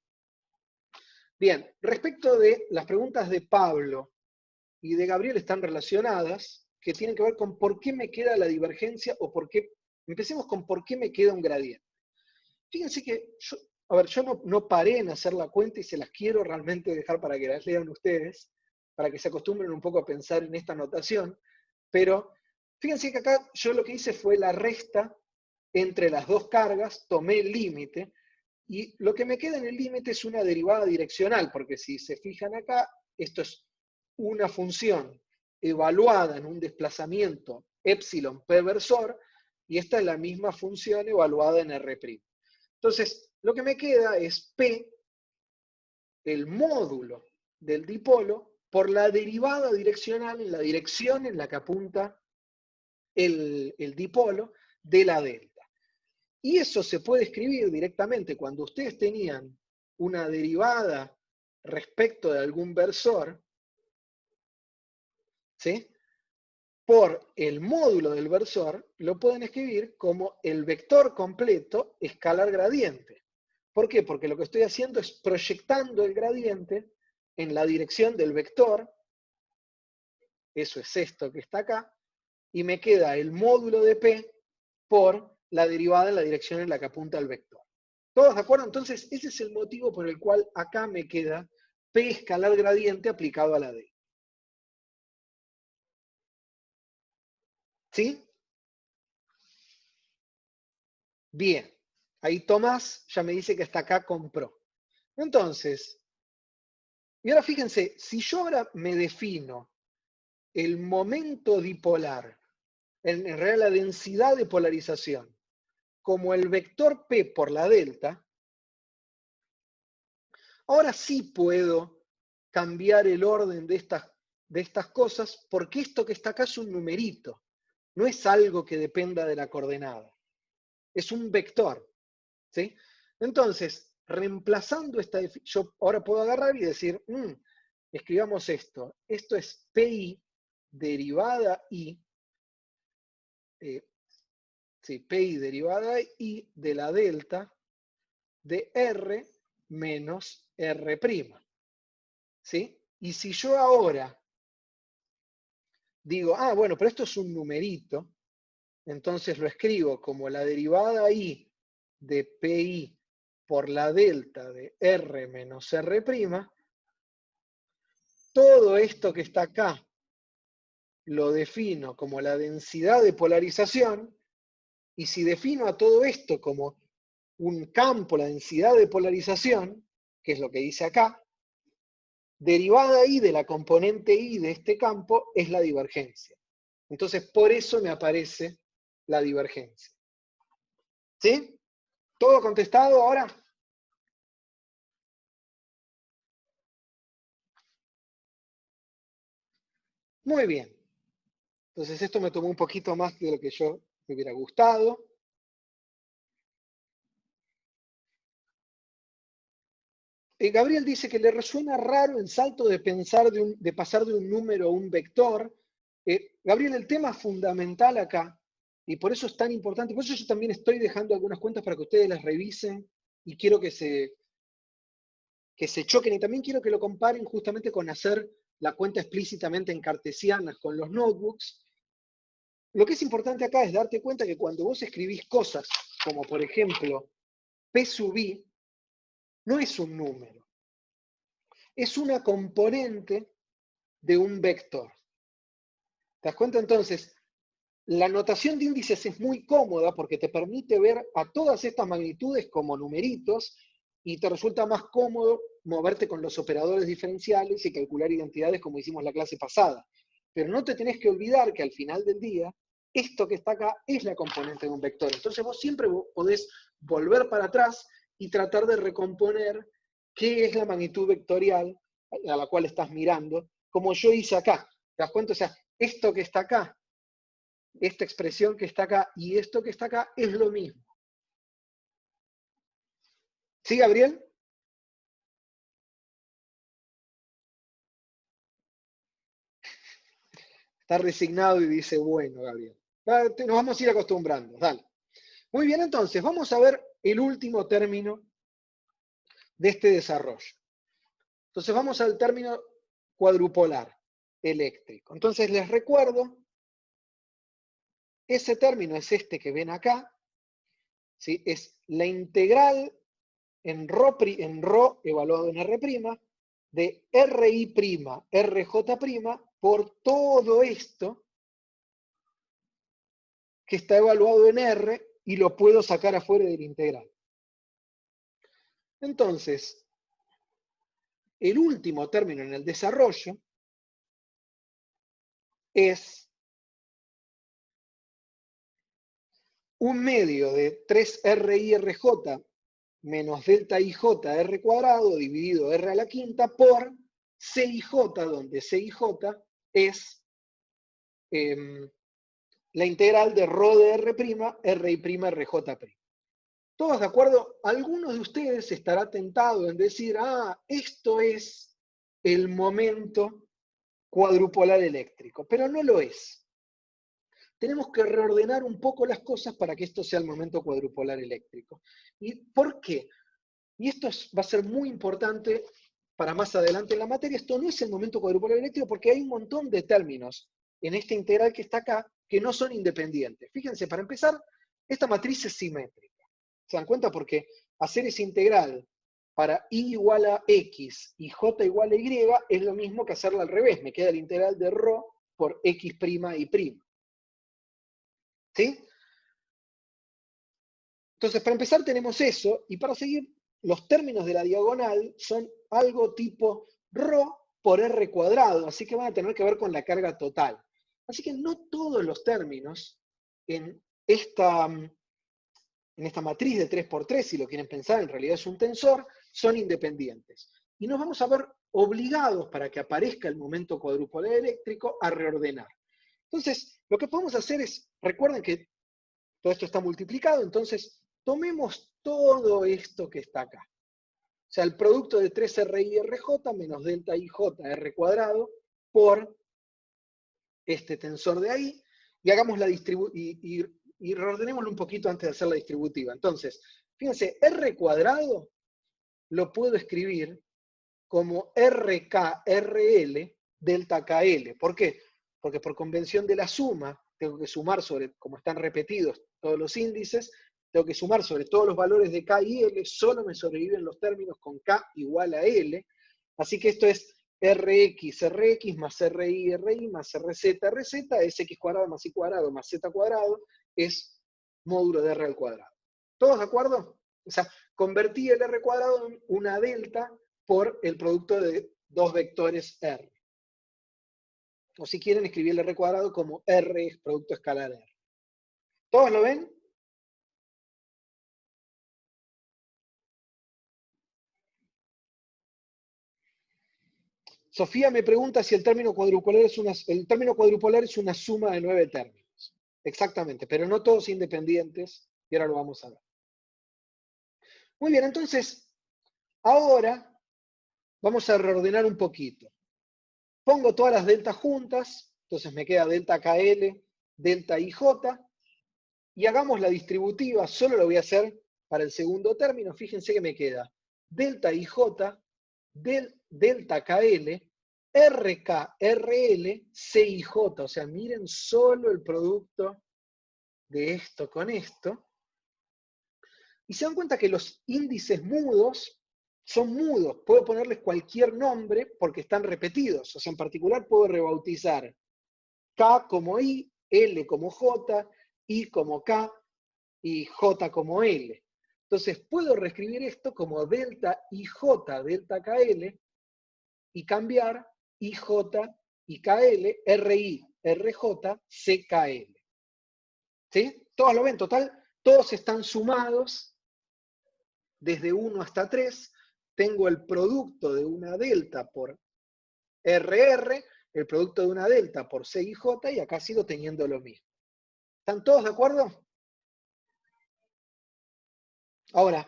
Bien, respecto de las preguntas de Pablo y de Gabriel están relacionadas, que tienen que ver con por qué me queda la divergencia o por qué. Empecemos con por qué me queda un gradiente. Fíjense que yo no paré en hacer la cuenta y se las quiero realmente dejar para que las lean ustedes, para que se acostumbren un poco a pensar en esta notación, pero fíjense que acá yo lo que hice fue la resta entre las dos cargas, tomé el límite, y lo que me queda en el límite es una derivada direccional, porque si se fijan acá, esto es una función evaluada en un desplazamiento epsilon p versor, y esta es la misma función evaluada en R'. Entonces, lo que me queda es P, el módulo del dipolo, por la derivada direccional en la dirección en la que apunta el dipolo de la delta. Y eso se puede escribir directamente cuando ustedes tenían una derivada respecto de algún versor, ¿sí? Por el módulo del versor, lo pueden escribir como el vector completo escalar gradiente. ¿Por qué? Porque lo que estoy haciendo es proyectando el gradiente en la dirección del vector, eso es esto que está acá, y me queda el módulo de P por la derivada en la dirección en la que apunta el vector. ¿Todos de acuerdo? Entonces, ese es el motivo por el cual acá me queda P escalar gradiente aplicado a la D. ¿Sí? Bien. Ahí Tomás ya me dice que hasta acá compró. Entonces, y ahora fíjense, si yo ahora me defino el momento dipolar, en realidad la densidad de polarización, como el vector P por la delta, ahora sí puedo cambiar el orden de estas cosas, porque esto que está acá es un numerito, no es algo que dependa de la coordenada, es un vector. ¿Sí? Entonces, reemplazando esta definición, yo ahora puedo agarrar y decir, escribamos esto es PI derivada I, sí, PI derivada I de la delta de R menos R'. ¿Sí? Y si yo ahora digo, bueno, pero esto es un numerito, entonces lo escribo como la derivada I de PI por la delta de R menos R', todo esto que está acá lo defino como la densidad de polarización, y si defino a todo esto como un campo, la densidad de polarización, que es lo que dice acá, derivada I de la componente I de este campo es la divergencia. Entonces, por eso me aparece la divergencia. ¿Sí? ¿Todo contestado ahora? Muy bien. Entonces, esto me tomó un poquito más de lo que yo me hubiera gustado. Gabriel dice que le resuena raro el salto de pasar de un número a un vector. Gabriel, el tema fundamental acá Y por eso es tan importante, por eso yo también estoy dejando algunas cuentas para que ustedes las revisen y quiero que se choquen y también quiero que lo comparen justamente con hacer la cuenta explícitamente en cartesianas con los notebooks. Lo que es importante acá es darte cuenta que cuando vos escribís cosas, como por ejemplo P sub i, no es un número, es una componente de un vector. ¿Te das cuenta? Entonces, la notación de índices es muy cómoda porque te permite ver a todas estas magnitudes como numeritos y te resulta más cómodo moverte con los operadores diferenciales y calcular identidades como hicimos la clase pasada. Pero no te tenés que olvidar que al final del día, esto que está acá es la componente de un vector. Entonces vos siempre podés volver para atrás y tratar de recomponer qué es la magnitud vectorial a la cual estás mirando, como yo hice acá. ¿Te das cuenta? O sea, esto que está acá, esta expresión que está acá y esto que está acá es lo mismo. ¿Sí, Gabriel? Está resignado y dice, bueno, Gabriel. Nos vamos a ir acostumbrando, dale. Muy bien, entonces, vamos a ver el último término de este desarrollo. Entonces, vamos al término cuadrupolar eléctrico. Entonces, les recuerdo, ese término es este que ven acá, ¿sí? Es la integral en ρ evaluado en R', de RI', RJ' por todo esto que está evaluado en R y lo puedo sacar afuera del integral. Entonces, el último término en el desarrollo es un medio de 3RIRJ menos delta IJ R cuadrado dividido R a la quinta por CIJ, donde CIJ es la integral de ρ de R', RI', RJ'. ¿Todos de acuerdo? Algunos de ustedes estará tentado en decir, esto es el momento cuadrupolar eléctrico, pero no lo es. Tenemos que reordenar un poco las cosas para que esto sea el momento cuadrupolar eléctrico. ¿Y por qué? Y esto va a ser muy importante para más adelante en la materia. Esto no es el momento cuadrupolar eléctrico porque hay un montón de términos en esta integral que está acá que no son independientes. Fíjense, para empezar, esta matriz es simétrica. ¿Se dan cuenta? Porque hacer esa integral para i igual a x y j igual a y es lo mismo que hacerla al revés. Me queda la integral de ρ por x' y'. ¿Sí? Entonces, para empezar tenemos eso, y para seguir, los términos de la diagonal son algo tipo ρ por r cuadrado, así que van a tener que ver con la carga total. Así que no todos los términos en esta matriz de 3×3, si lo quieren pensar, en realidad es un tensor, son independientes. Y nos vamos a ver obligados, para que aparezca el momento cuadrupolar eléctrico, a reordenar. Entonces, lo que podemos hacer es, recuerden que todo esto está multiplicado, entonces tomemos todo esto que está acá. O sea, el producto de 3RIRJ menos delta IJ R cuadrado por este tensor de ahí, y hagamos la y reordenémoslo un poquito antes de hacer la distributiva. Entonces, fíjense, R cuadrado lo puedo escribir como RKRL delta KL. ¿Por qué? Porque por convención de la suma, tengo que sumar sobre, como están repetidos todos los índices, tengo que sumar sobre todos los valores de K y L, solo me sobreviven los términos con K igual a L, así que esto es RX más RI más RZ, es X cuadrado más Y cuadrado más Z cuadrado, es módulo de R al cuadrado. ¿Todos de acuerdo? O sea, convertí el R cuadrado en una delta por el producto de dos vectores R. O si quieren, escribir el R cuadrado como R es producto escalar R. ¿Todos lo ven? Sofía me pregunta si el término cuadrupolar es una suma de 9 términos. Exactamente, pero no todos independientes, y ahora lo vamos a ver. Muy bien, entonces, ahora vamos a reordenar un poquito. Pongo todas las deltas juntas, entonces me queda delta KL, delta IJ, y hagamos la distributiva, solo lo voy a hacer para el segundo término. Fíjense que me queda delta IJ, delta KL, RK, RL, CIJ. O sea, miren solo el producto de esto con esto. Y se dan cuenta que los índices mudos son mudos. Puedo ponerles cualquier nombre porque están repetidos. O sea, en particular puedo rebautizar K como I, L como J, I como K y J como L. Entonces puedo reescribir esto como delta IJ, delta KL, y cambiar IJ y KL, RI, RJ, CKL. ¿Sí? Todos lo ven, total, todos están sumados desde 1 hasta 3. Tengo el producto de una delta por RR, el producto de una delta por CIJ, y acá sigo teniendo lo mismo. ¿Están todos de acuerdo? Ahora,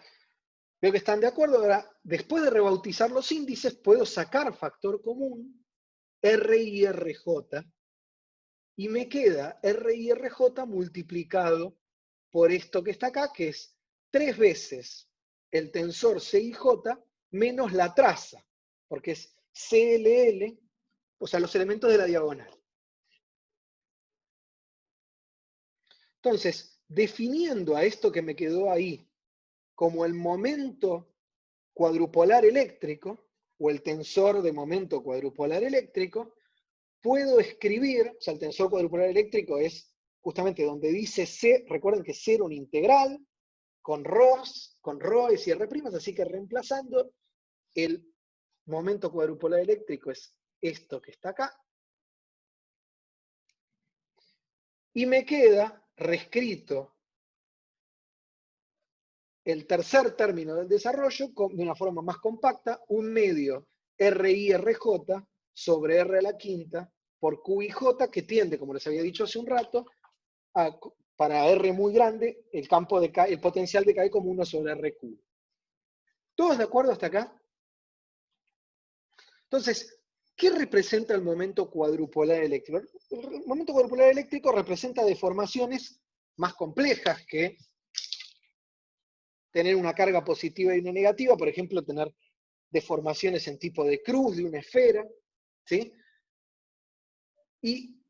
veo que están de acuerdo. Ahora, después de rebautizar los índices, puedo sacar factor común, R y RJ, y me queda R y RJ multiplicado por esto que está acá, que es 3 veces el tensor CIJ menos la traza, porque es CLL, o sea, los elementos de la diagonal. Entonces, definiendo a esto que me quedó ahí como el momento cuadrupolar eléctrico, o el tensor de momento cuadrupolar eléctrico, puedo escribir, o sea, el tensor cuadrupolar eléctrico es justamente donde dice C, recuerden que C era un integral, con ρs y R', así que reemplazando, el momento cuadrupolar eléctrico es esto que está acá, y me queda reescrito el tercer término del desarrollo de una forma más compacta, un medio RI-RJ sobre R a la quinta por QIJ, que tiende, como les había dicho hace un rato, para R muy grande, el potencial decae como 1 sobre RQ. ¿Todos de acuerdo hasta acá? Entonces, ¿qué representa el momento cuadrupolar eléctrico? El momento cuadrupolar eléctrico representa deformaciones más complejas que tener una carga positiva y una negativa, por ejemplo, tener deformaciones en tipo de cruz de una esfera, ¿sí? Y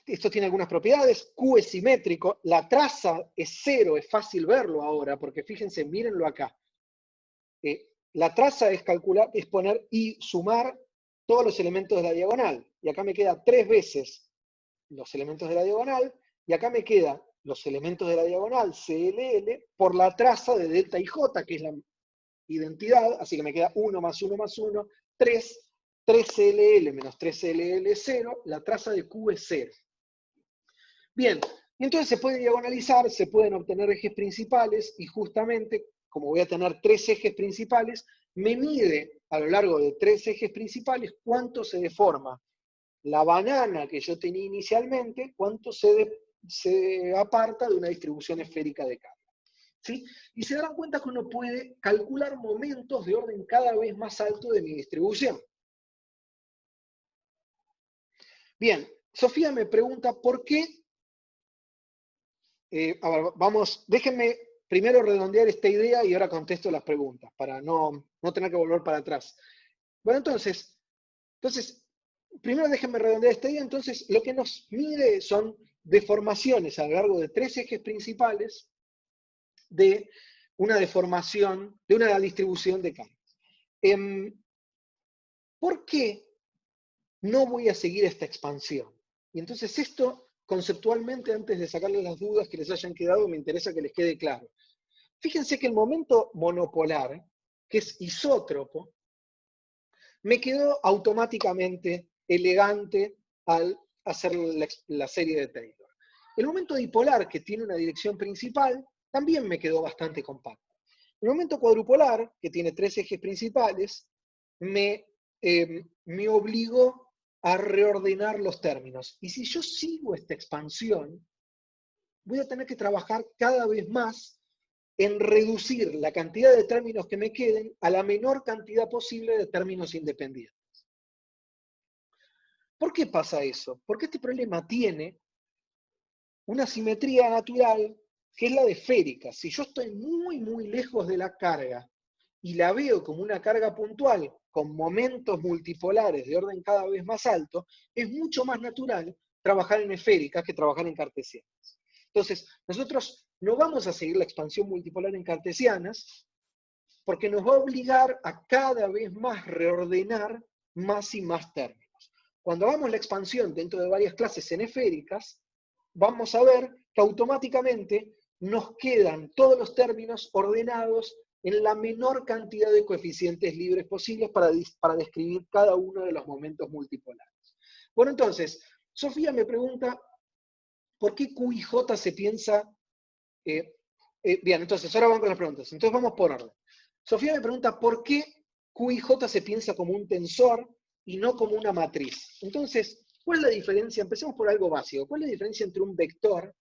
esto tiene algunas propiedades. Q es simétrico, la traza es 0, es fácil verlo ahora, porque fíjense, mírenlo acá. La traza es calcular, es poner y sumar todos los elementos de la diagonal. Y acá me queda 3 veces los elementos de la diagonal, y acá me queda los elementos de la diagonal, CLL, por la traza de delta IJ, que es la identidad, así que me queda 1 más 1 más 1, 3, 3CLL menos 3CLL 0, la traza de Q es 0. Bien, y entonces se puede diagonalizar, se pueden obtener ejes principales, y justamente, como voy a tener 3 ejes principales, me mide a lo largo de 3 ejes principales cuánto se deforma la banana que yo tenía inicialmente, cuánto se aparta de una distribución esférica de carga. ¿Sí? Y se darán cuenta que uno puede calcular momentos de orden cada vez más alto de mi distribución. Bien, Sofía me pregunta por qué. A ver, vamos, déjenme primero redondear esta idea y ahora contesto las preguntas, para no tener que volver para atrás. Bueno, entonces, primero déjenme redondear esta idea. Entonces, lo que nos mide son deformaciones a lo largo de 3 ejes principales de una deformación, de una distribución de cargas. ¿Por qué no voy a seguir esta expansión? Y entonces esto, conceptualmente, antes de sacarles las dudas que les hayan quedado, me interesa que les quede claro. Fíjense que el momento monopolar, que es isótropo, me quedó automáticamente elegante al hacer la serie de Taylor. El momento dipolar, que tiene una dirección principal, también me quedó bastante compacto. El momento cuadrupolar, que tiene 3 ejes principales, me obligó a reordenar los términos. Y si yo sigo esta expansión, voy a tener que trabajar cada vez más en reducir la cantidad de términos que me queden a la menor cantidad posible de términos independientes. ¿Por qué pasa eso? Porque este problema tiene una simetría natural que es la de esférica. Si yo estoy muy, muy lejos de la carga y la veo como una carga puntual con momentos multipolares de orden cada vez más alto, es mucho más natural trabajar en esféricas que trabajar en cartesianas. Entonces, nosotros no vamos a seguir la expansión multipolar en cartesianas porque nos va a obligar a cada vez más reordenar más y más términos. Cuando hagamos la expansión dentro de varias clases en esféricas, vamos a ver que automáticamente nos quedan todos los términos ordenados en la menor cantidad de coeficientes libres posibles para describir cada uno de los momentos multipolares. Bueno, entonces, Sofía me pregunta, ¿por qué Q y J se piensa? Bien, entonces, ahora vamos con las preguntas. Entonces vamos por orden. Sofía me pregunta, ¿por qué Q y J se piensa como un tensor y no como una matriz? Entonces, ¿cuál es la diferencia? Empecemos por algo básico. ¿Cuál es la diferencia entre un vector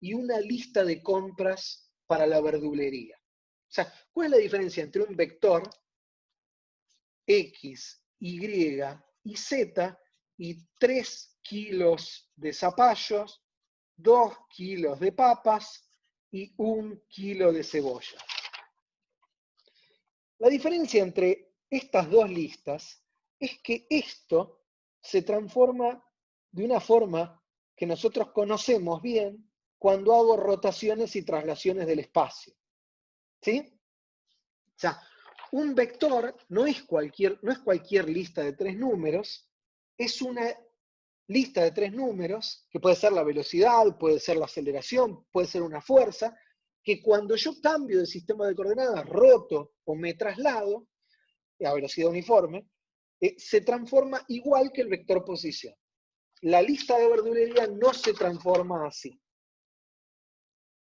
y una lista de compras para la verdulería? O sea, ¿cuál es la diferencia entre un vector X, Y y Z y 3 kilos de zapallos, 2 kilos de papas y 1 kilo de cebolla? La diferencia entre estas dos listas es que esto se transforma de una forma que nosotros conocemos bien cuando hago rotaciones y traslaciones del espacio. ¿Sí? O sea, un vector no es cualquier lista de 3 números, es una lista de 3 números, que puede ser la velocidad, puede ser la aceleración, puede ser una fuerza, que cuando yo cambio de sistema de coordenadas, roto o me traslado a velocidad uniforme, se transforma igual que el vector posición. La lista de verdulería no se transforma así.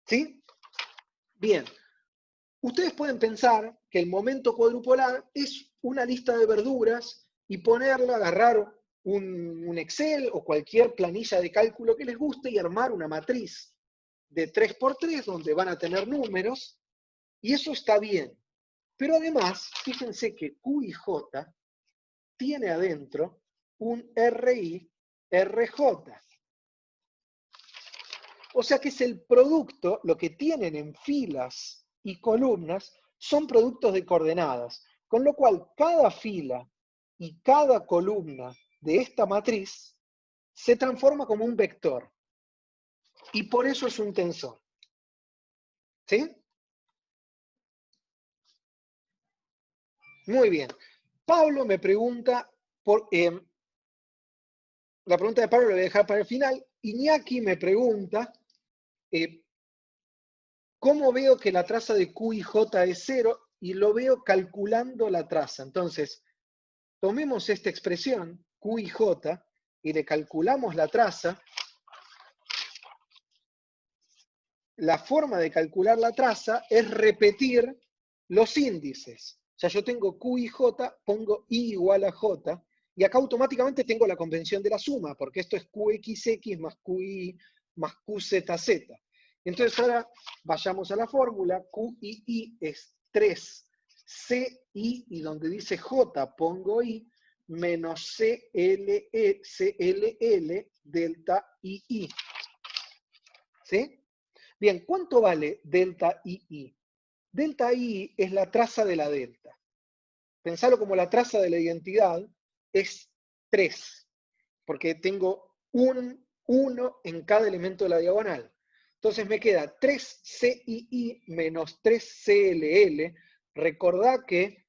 ¿Sí? Bien. Ustedes pueden pensar que el momento cuadrupolar es una lista de verduras y ponerla, agarrar un Excel o cualquier planilla de cálculo que les guste y armar una matriz de 3×3 donde van a tener números, y eso está bien. Pero además, fíjense que Q y J tiene adentro un RI, RJ. O sea que es el producto, lo que tienen en filas y columnas son productos de coordenadas, con lo cual cada fila y cada columna de esta matriz se transforma como un vector. Y por eso es un tensor. ¿Sí? Muy bien. Pablo me pregunta, la pregunta de Pablo la voy a dejar para el final. Iñaki me pregunta, ¿cómo veo que la traza de Q y J es 0? Y lo veo calculando la traza. Entonces, tomemos esta expresión, Q y J, y le calculamos la traza. La forma de calcular la traza es repetir los índices. O sea, yo tengo Q y J, pongo I igual a J, y acá automáticamente tengo la convención de la suma, porque esto es QXX más QI más QZZ. Entonces ahora vayamos a la fórmula. QII es 3CI, y donde dice J pongo I, menos CLL delta II. ¿Sí? Bien, ¿cuánto vale delta II? Delta II es la traza de la delta. Pensalo como la traza de la identidad es 3, porque tengo un 1 en cada elemento de la diagonal. Entonces me queda 3CII menos 3CLL. Recordá que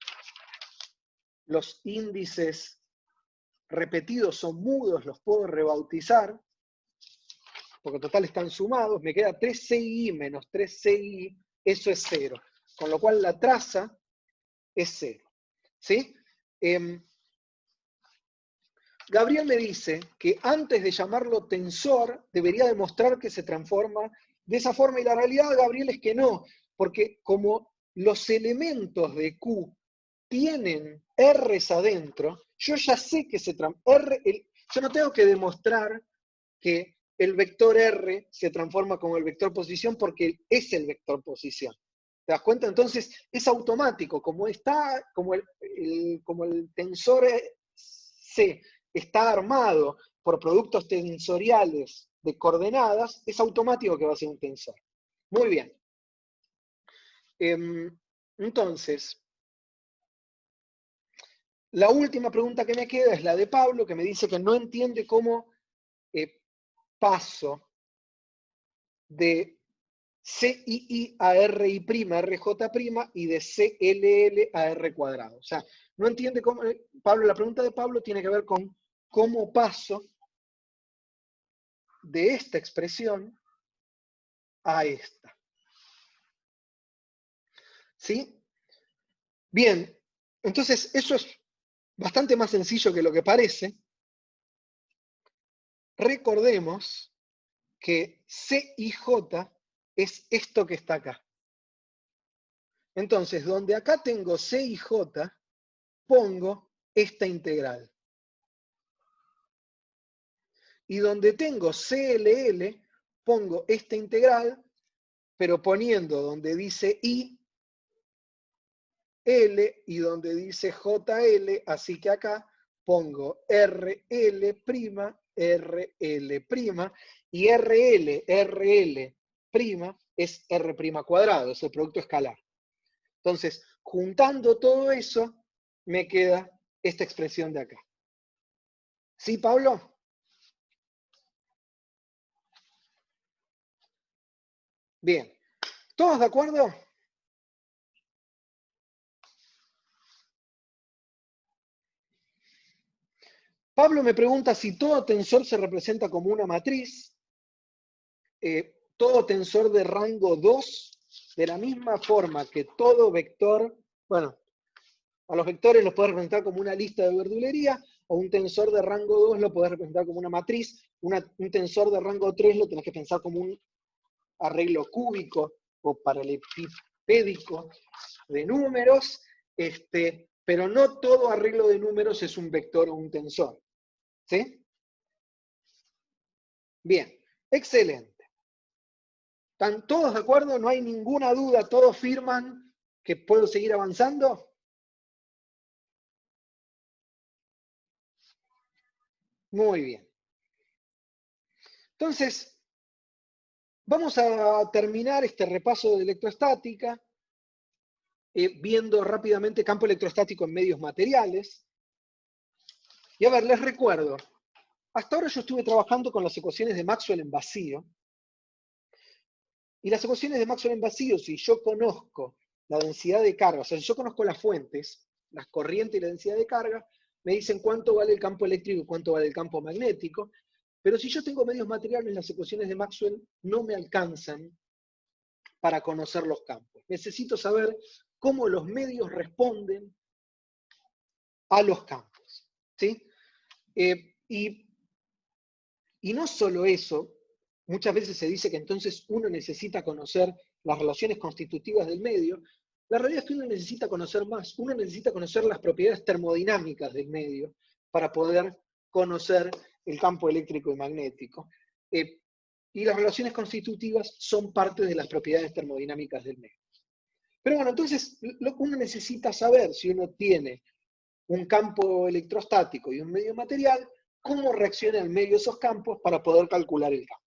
los índices repetidos son mudos, los puedo rebautizar, porque en total están sumados. Me queda 3CI menos 3CI, eso es 0. Con lo cual la traza es 0. ¿Sí? Gabriel me dice que antes de llamarlo tensor, debería demostrar que se transforma de esa forma, y la realidad, Gabriel, es que no, porque como los elementos de Q tienen R's adentro, yo ya sé que se transforma. Yo no tengo que demostrar que el vector R se transforma como el vector posición porque es el vector posición. ¿Te das cuenta? Entonces es automático, como el tensor C está armado por productos tensoriales de coordenadas, es automático que va a ser un tensor. Muy bien. Entonces, la última pregunta que me queda es la de Pablo, que me dice que no entiende cómo paso de CII a RI', RJ' y de CLL a R cuadrado. O sea, no entiende cómo, Pablo, la pregunta de Pablo tiene que ver con cómo paso de esta expresión a esta. ¿Sí? Bien, entonces eso es bastante más sencillo que lo que parece. Recordemos que CIJ es esto que está acá. Entonces, donde acá tengo CIJ, pongo esta integral. Y donde tengo CLL, pongo esta integral, pero poniendo donde dice I, L, y donde dice JL, así que acá pongo RL', RL', y RL es R' cuadrado, es el producto escalar. Entonces, juntando todo eso, me queda esta expresión de acá. ¿Sí, Pablo? Bien. ¿Todos de acuerdo? Pablo me pregunta si todo tensor se representa como una matriz. Todo tensor de rango 2, de la misma forma que todo vector, bueno, a los vectores los podés representar como una lista de verdulería, o un tensor de rango 2 lo podés representar como una matriz, un tensor de rango 3 lo tenés que pensar como un arreglo cúbico o paralelepípedico de números, pero no todo arreglo de números es un vector o un tensor. ¿Sí? Bien, excelente. ¿Están todos de acuerdo? ¿No hay ninguna duda? ¿Todos firman que puedo seguir avanzando? Muy bien. Entonces, vamos a terminar este repaso de electrostática viendo rápidamente campo electrostático en medios materiales. Y a ver, les recuerdo, hasta ahora yo estuve trabajando con las ecuaciones de Maxwell en vacío. Y las ecuaciones de Maxwell en vacío, si yo conozco la densidad de carga, o sea, si yo conozco las fuentes, las corrientes y la densidad de carga, me dicen cuánto vale el campo eléctrico y cuánto vale el campo magnético. Pero si yo tengo medios materiales, las ecuaciones de Maxwell no me alcanzan para conocer los campos. Necesito saber cómo los medios responden a los campos. ¿Sí? Y no solo eso, muchas veces se dice que entonces uno necesita conocer las relaciones constitutivas del medio. La realidad es que uno necesita conocer más, uno necesita conocer las propiedades termodinámicas del medio para poder conocer el campo eléctrico y magnético. Y las relaciones constitutivas son parte de las propiedades termodinámicas del medio. Pero bueno, entonces lo que uno necesita saber si uno tiene un campo electrostático y un medio material, cómo reacciona el medio esos campos para poder calcular el campo.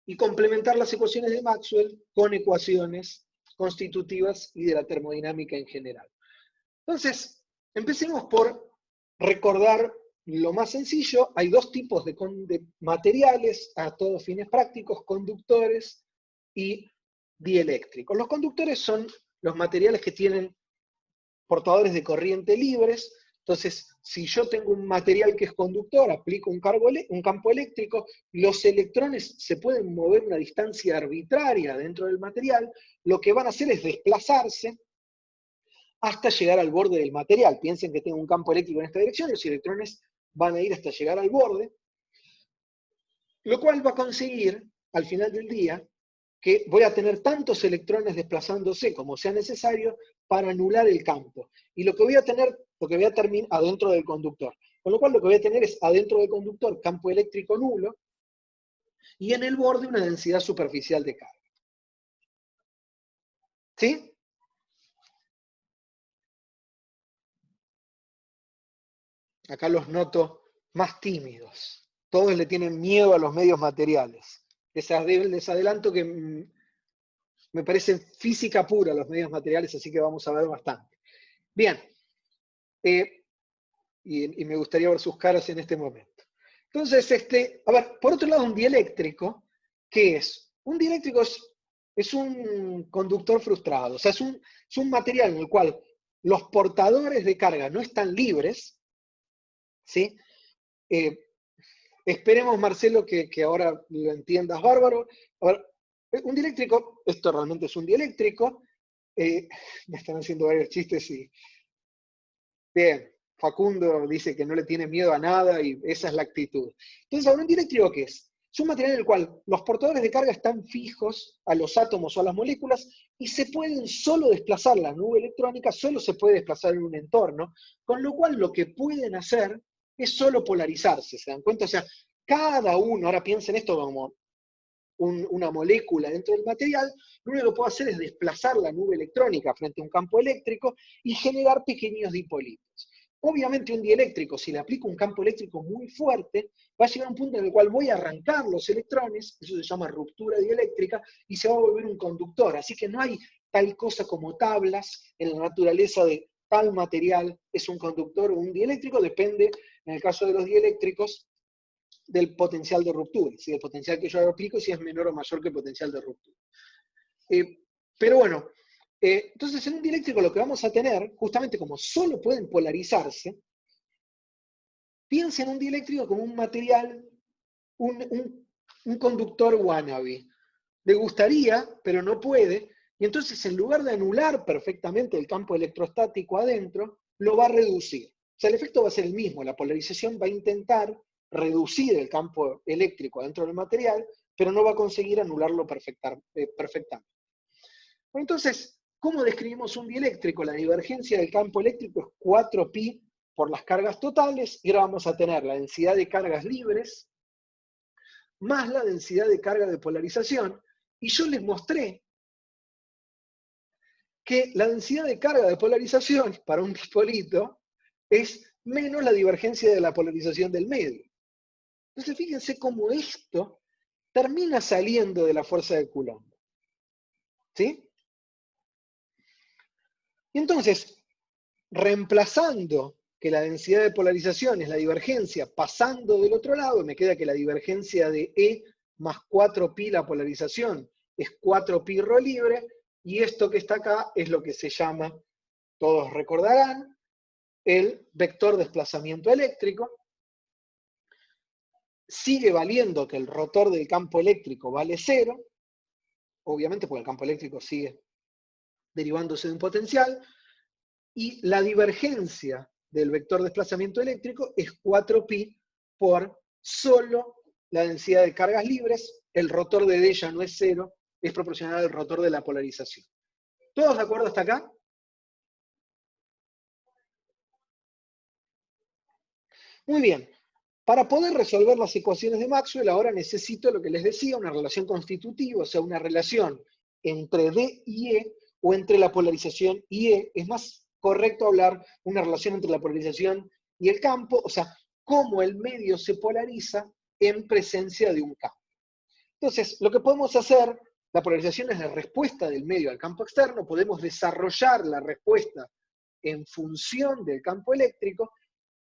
Y complementar las ecuaciones de Maxwell con ecuaciones constitutivas y de la termodinámica en general. Entonces, empecemos por recordar lo más sencillo. Hay dos tipos de materiales a todos fines prácticos: conductores y dieléctricos. Los conductores son los materiales que tienen portadores de corriente libres. Entonces, si yo tengo un material que es conductor, aplico un campo eléctrico, los electrones se pueden mover una distancia arbitraria dentro del material, lo que van a hacer es desplazarse hasta llegar al borde del material. Piensen que tengo un campo eléctrico en esta dirección, los electrones van a ir hasta llegar al borde, lo cual va a conseguir, al final del día, que voy a tener tantos electrones desplazándose como sea necesario para anular el campo. Y lo que voy a tener, terminar adentro del conductor. Con lo cual lo que voy a tener es adentro del conductor campo eléctrico nulo y en el borde una densidad superficial de carga. ¿Sí? Acá los noto más tímidos. Todos le tienen miedo a los medios materiales. Les adelanto que me parece física pura los medios materiales, así que vamos a ver bastante. Bien, y me gustaría ver sus caras en este momento. Entonces, a ver, por otro lado, un dieléctrico, ¿qué es? Un dieléctrico es un conductor frustrado, o sea, es un material en el cual los portadores de carga no están libres, ¿sí? Esperemos, Marcelo, que ahora lo entiendas bárbaro. A ver, un dieléctrico, esto realmente es un dieléctrico, me están haciendo varios chistes y... Bien, Facundo dice que no le tiene miedo a nada y esa es la actitud. Entonces, ahora un dieléctrico, ¿qué es? Es un material en el cual los portadores de carga están fijos a los átomos o a las moléculas y se pueden solo desplazar, la nube electrónica solo se puede desplazar en un entorno, con lo cual lo que pueden hacer es solo polarizarse, ¿se dan cuenta? O sea, cada uno, ahora piensen esto como una molécula dentro del material, lo único que puede hacer es desplazar la nube electrónica frente a un campo eléctrico y generar pequeños dipolitos. Obviamente un dieléctrico, si le aplico un campo eléctrico muy fuerte, va a llegar a un punto en el cual voy a arrancar los electrones, eso se llama ruptura dieléctrica, y se va a volver un conductor. Así que no hay tal cosa como tablas en la naturaleza de tal material es un conductor o un dieléctrico, depende, en el caso de los dieléctricos, del potencial de ruptura, si el potencial que yo aplico si es menor o mayor que el potencial de ruptura. Pero bueno, entonces en un dieléctrico lo que vamos a tener, justamente como solo pueden polarizarse, piensa en un dieléctrico como un material, un conductor wannabe. Le gustaría, pero no puede, y entonces en lugar de anular perfectamente el campo electrostático adentro, lo va a reducir. O sea, el efecto va a ser el mismo, la polarización va a intentar reducir el campo eléctrico dentro del material, pero no va a conseguir anularlo perfectamente. Entonces, ¿cómo describimos un dieléctrico? La divergencia del campo eléctrico es 4pi por las cargas totales, y ahora vamos a tener la densidad de cargas libres más la densidad de carga de polarización, y yo les mostré que la densidad de carga de polarización para un dipolito es menos la divergencia de la polarización del medio. Entonces fíjense cómo esto termina saliendo de la fuerza de Coulomb. ¿Sí? Y entonces, reemplazando que la densidad de polarización es la divergencia, pasando del otro lado, me queda que la divergencia de E más 4pi la polarización es 4pi ρ libre, y esto que está acá es lo que se llama, todos recordarán, el vector desplazamiento eléctrico. Sigue valiendo que el rotor del campo eléctrico vale 0, obviamente porque el campo eléctrico sigue derivándose de un potencial, y la divergencia del vector desplazamiento eléctrico es 4pi por solo la densidad de cargas libres. El rotor de D ya no es 0, es proporcional al rotor de la polarización. ¿Todos de acuerdo hasta acá? Muy bien. Para poder resolver las ecuaciones de Maxwell, ahora necesito lo que les decía, una relación constitutiva, o sea, una relación entre D y E, o entre la polarización y E. Es más correcto hablar una relación entre la polarización y el campo, o sea, cómo el medio se polariza en presencia de un campo. Entonces, lo que podemos hacer, la polarización es la respuesta del medio al campo externo, podemos desarrollar la respuesta en función del campo eléctrico,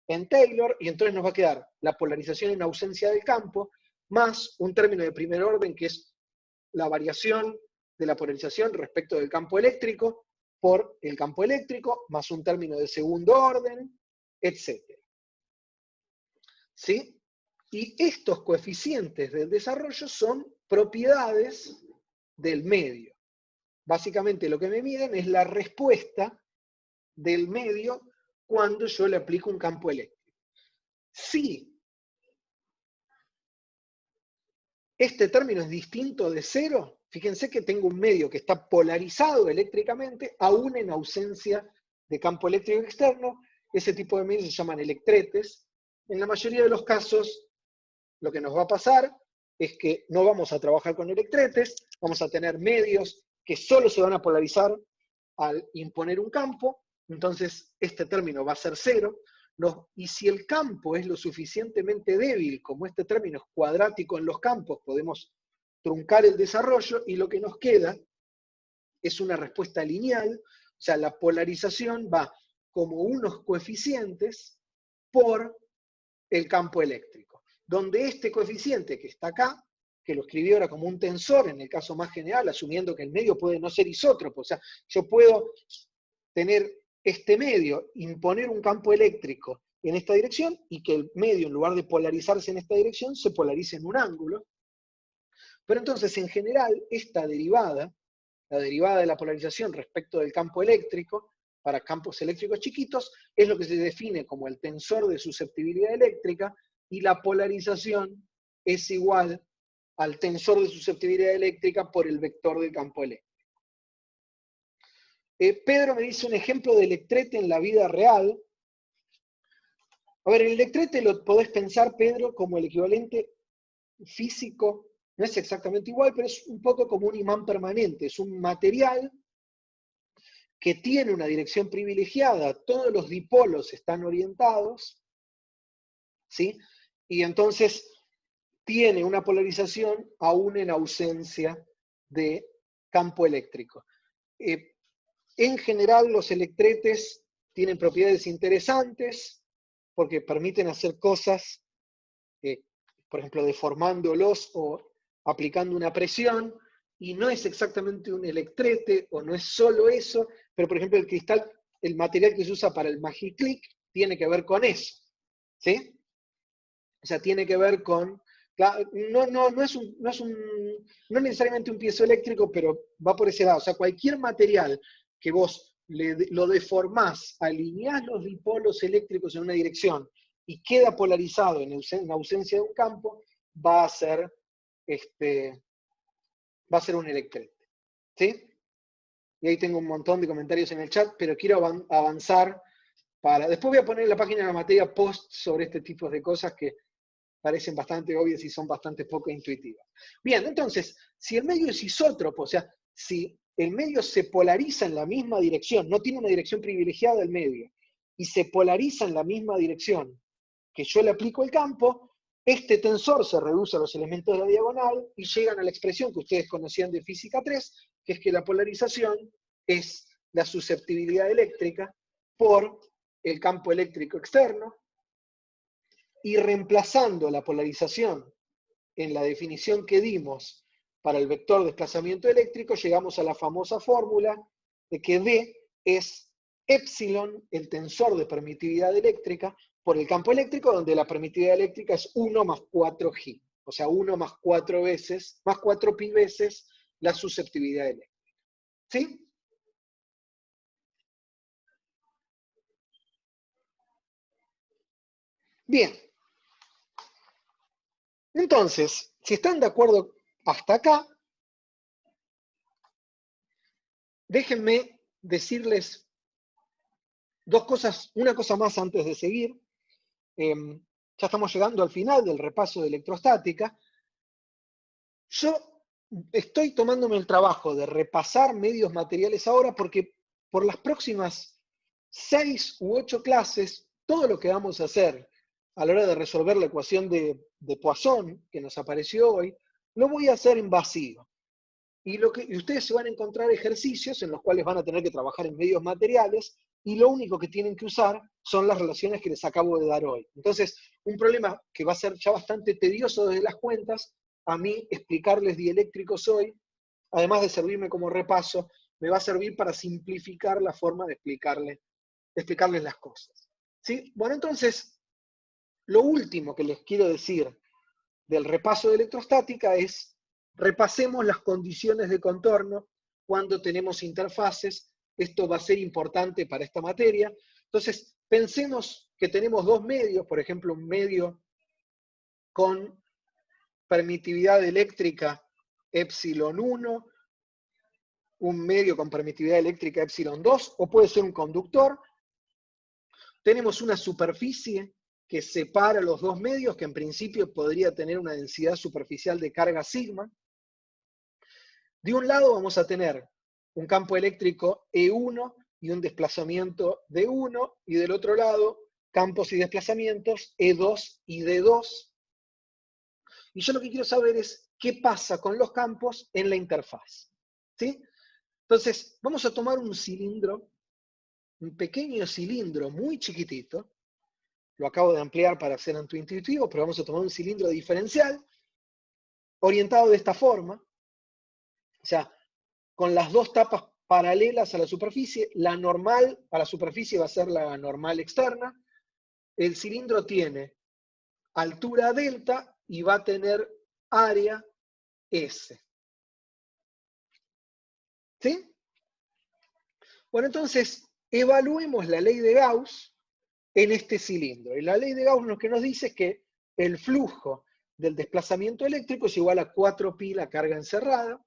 en Taylor, y entonces nos va a quedar la polarización en ausencia del campo, más un término de primer orden que es la variación de la polarización respecto del campo eléctrico por el campo eléctrico, más un término de segundo orden, etc. ¿Sí? Y estos coeficientes del desarrollo son propiedades del medio. Básicamente lo que me miden es la respuesta del medio cuando yo le aplico un campo eléctrico. Si este término es distinto de 0, fíjense que tengo un medio que está polarizado eléctricamente, aún en ausencia de campo eléctrico externo. Ese tipo de medios se llaman electretes. En la mayoría de los casos, lo que nos va a pasar es que no vamos a trabajar con electretes, vamos a tener medios que solo se van a polarizar al imponer un campo, entonces este término va a ser 0. Y si el campo es lo suficientemente débil, como este término es cuadrático en los campos, podemos truncar el desarrollo y lo que nos queda es una respuesta lineal, o sea, la polarización va como unos coeficientes por el campo eléctrico, donde este coeficiente que está acá, que lo escribí ahora como un tensor, en el caso más general, asumiendo que el medio puede no ser isótropo, o sea, yo puedo tener este medio, imponer un campo eléctrico en esta dirección, y que el medio, en lugar de polarizarse en esta dirección, se polarice en un ángulo. Pero entonces, en general, esta derivada, la derivada de la polarización respecto del campo eléctrico, para campos eléctricos chiquitos, es lo que se define como el tensor de susceptibilidad eléctrica, y la polarización es igual al tensor de susceptibilidad eléctrica por el vector del campo eléctrico. Pedro me dice un ejemplo de electrete en la vida real. A ver, el electrete lo podés pensar, Pedro, como el equivalente físico, no es exactamente igual, pero es un poco como un imán permanente, es un material que tiene una dirección privilegiada, todos los dipolos están orientados, ¿sí? Y entonces tiene una polarización aún en ausencia de campo eléctrico. En general, los electretes tienen propiedades interesantes porque permiten hacer cosas, por ejemplo, deformándolos o aplicando una presión, y no es exactamente un electrete, o no es solo eso, pero por ejemplo el cristal, el material que se usa para el Magiclick, tiene que ver con eso, ¿sí? O sea, tiene que ver con, no necesariamente un piezoeléctrico, pero va por ese lado. O sea, cualquier material que vos lo deformás, alineás los dipolos eléctricos en una dirección y queda polarizado en ausencia de un campo, va a ser un electrete, ¿sí? Y ahí tengo un montón de comentarios en el chat, pero quiero avanzar después voy a poner en la página de la materia post sobre este tipo de cosas que parecen bastante obvias y son bastante poco intuitivas. Bien, entonces, si el medio es isótropo, o sea, si el medio se polariza en la misma dirección, no tiene una dirección privilegiada el medio, y se polariza en la misma dirección que yo le aplico el campo, este tensor se reduce a los elementos de la diagonal y llegan a la expresión que ustedes conocían de física 3, que es que la polarización es la susceptibilidad eléctrica por el campo eléctrico externo, y reemplazando la polarización en la definición que dimos para el vector desplazamiento eléctrico, llegamos a la famosa fórmula de que D es épsilon, el tensor de permitividad eléctrica, por el campo eléctrico, donde la permitividad eléctrica es 1 más 4G, o sea, 1 más 4 veces, más 4 pi veces la susceptibilidad eléctrica. ¿Sí? Bien. Entonces, si están de acuerdo hasta acá, déjenme decirles dos cosas, una cosa más antes de seguir. Ya estamos llegando al final del repaso de electrostática. Yo estoy tomándome el trabajo de repasar medios materiales ahora porque por las próximas 6 u 8 clases, todo lo que vamos a hacer a la hora de resolver la ecuación de Poisson, que nos apareció hoy, lo voy a hacer en vacío. Y ustedes se van a encontrar ejercicios en los cuales van a tener que trabajar en medios materiales, y lo único que tienen que usar son las relaciones que les acabo de dar hoy. Entonces, un problema que va a ser ya bastante tedioso desde las cuentas, a mí explicarles dieléctricos hoy, además de servirme como repaso, me va a servir para simplificar la forma de explicarles las cosas. ¿Sí? Bueno, entonces, lo último que les quiero decir del repaso de electrostática es: repasemos las condiciones de contorno cuando tenemos interfaces. Esto va a ser importante para esta materia. Entonces, pensemos que tenemos dos medios, por ejemplo, un medio con permitividad eléctrica epsilon 1, un medio con permitividad eléctrica epsilon 2, o puede ser un conductor. Tenemos una superficie que separa los dos medios, que en principio podría tener una densidad superficial de carga sigma. De un lado vamos a tener un campo eléctrico E1 y un desplazamiento D1, y del otro lado campos y desplazamientos E2 y D2. Y yo lo que quiero saber es qué pasa con los campos en la interfaz. ¿Sí? Entonces, vamos a tomar un cilindro, un pequeño cilindro muy chiquitito. Lo acabo de ampliar para ser intuitivo, pero vamos a tomar un cilindro diferencial orientado de esta forma. O sea, con las dos tapas paralelas a la superficie. La normal a la superficie va a ser la normal externa. El cilindro tiene altura delta y va a tener área S. ¿Sí? Bueno, entonces, evaluemos la ley de Gauss en este cilindro. Y la ley de Gauss lo que nos dice es que el flujo del desplazamiento eléctrico es igual a 4pi la carga encerrada.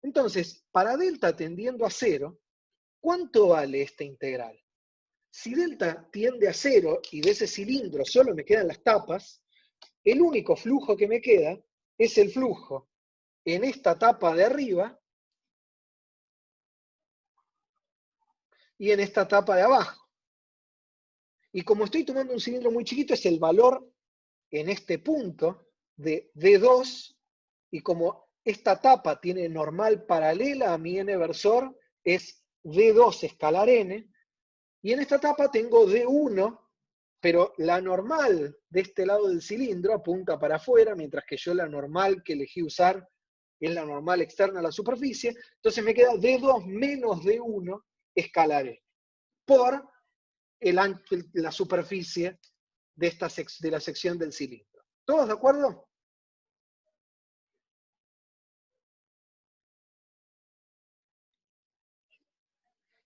Entonces, para delta tendiendo a 0, ¿cuánto vale esta integral? Si delta tiende a 0 y de ese cilindro solo me quedan las tapas, el único flujo que me queda es el flujo en esta tapa de arriba y en esta tapa de abajo. Y como estoy tomando un cilindro muy chiquito, es el valor en este punto de D2, y como esta tapa tiene normal paralela a mi n-versor, es D2 escalar n, y en esta tapa tengo D1, pero la normal de este lado del cilindro apunta para afuera, mientras que yo la normal que elegí usar es la normal externa a la superficie. Entonces me queda D2 menos D1 escalar n, por la superficie de la sección del cilindro. ¿Todos de acuerdo?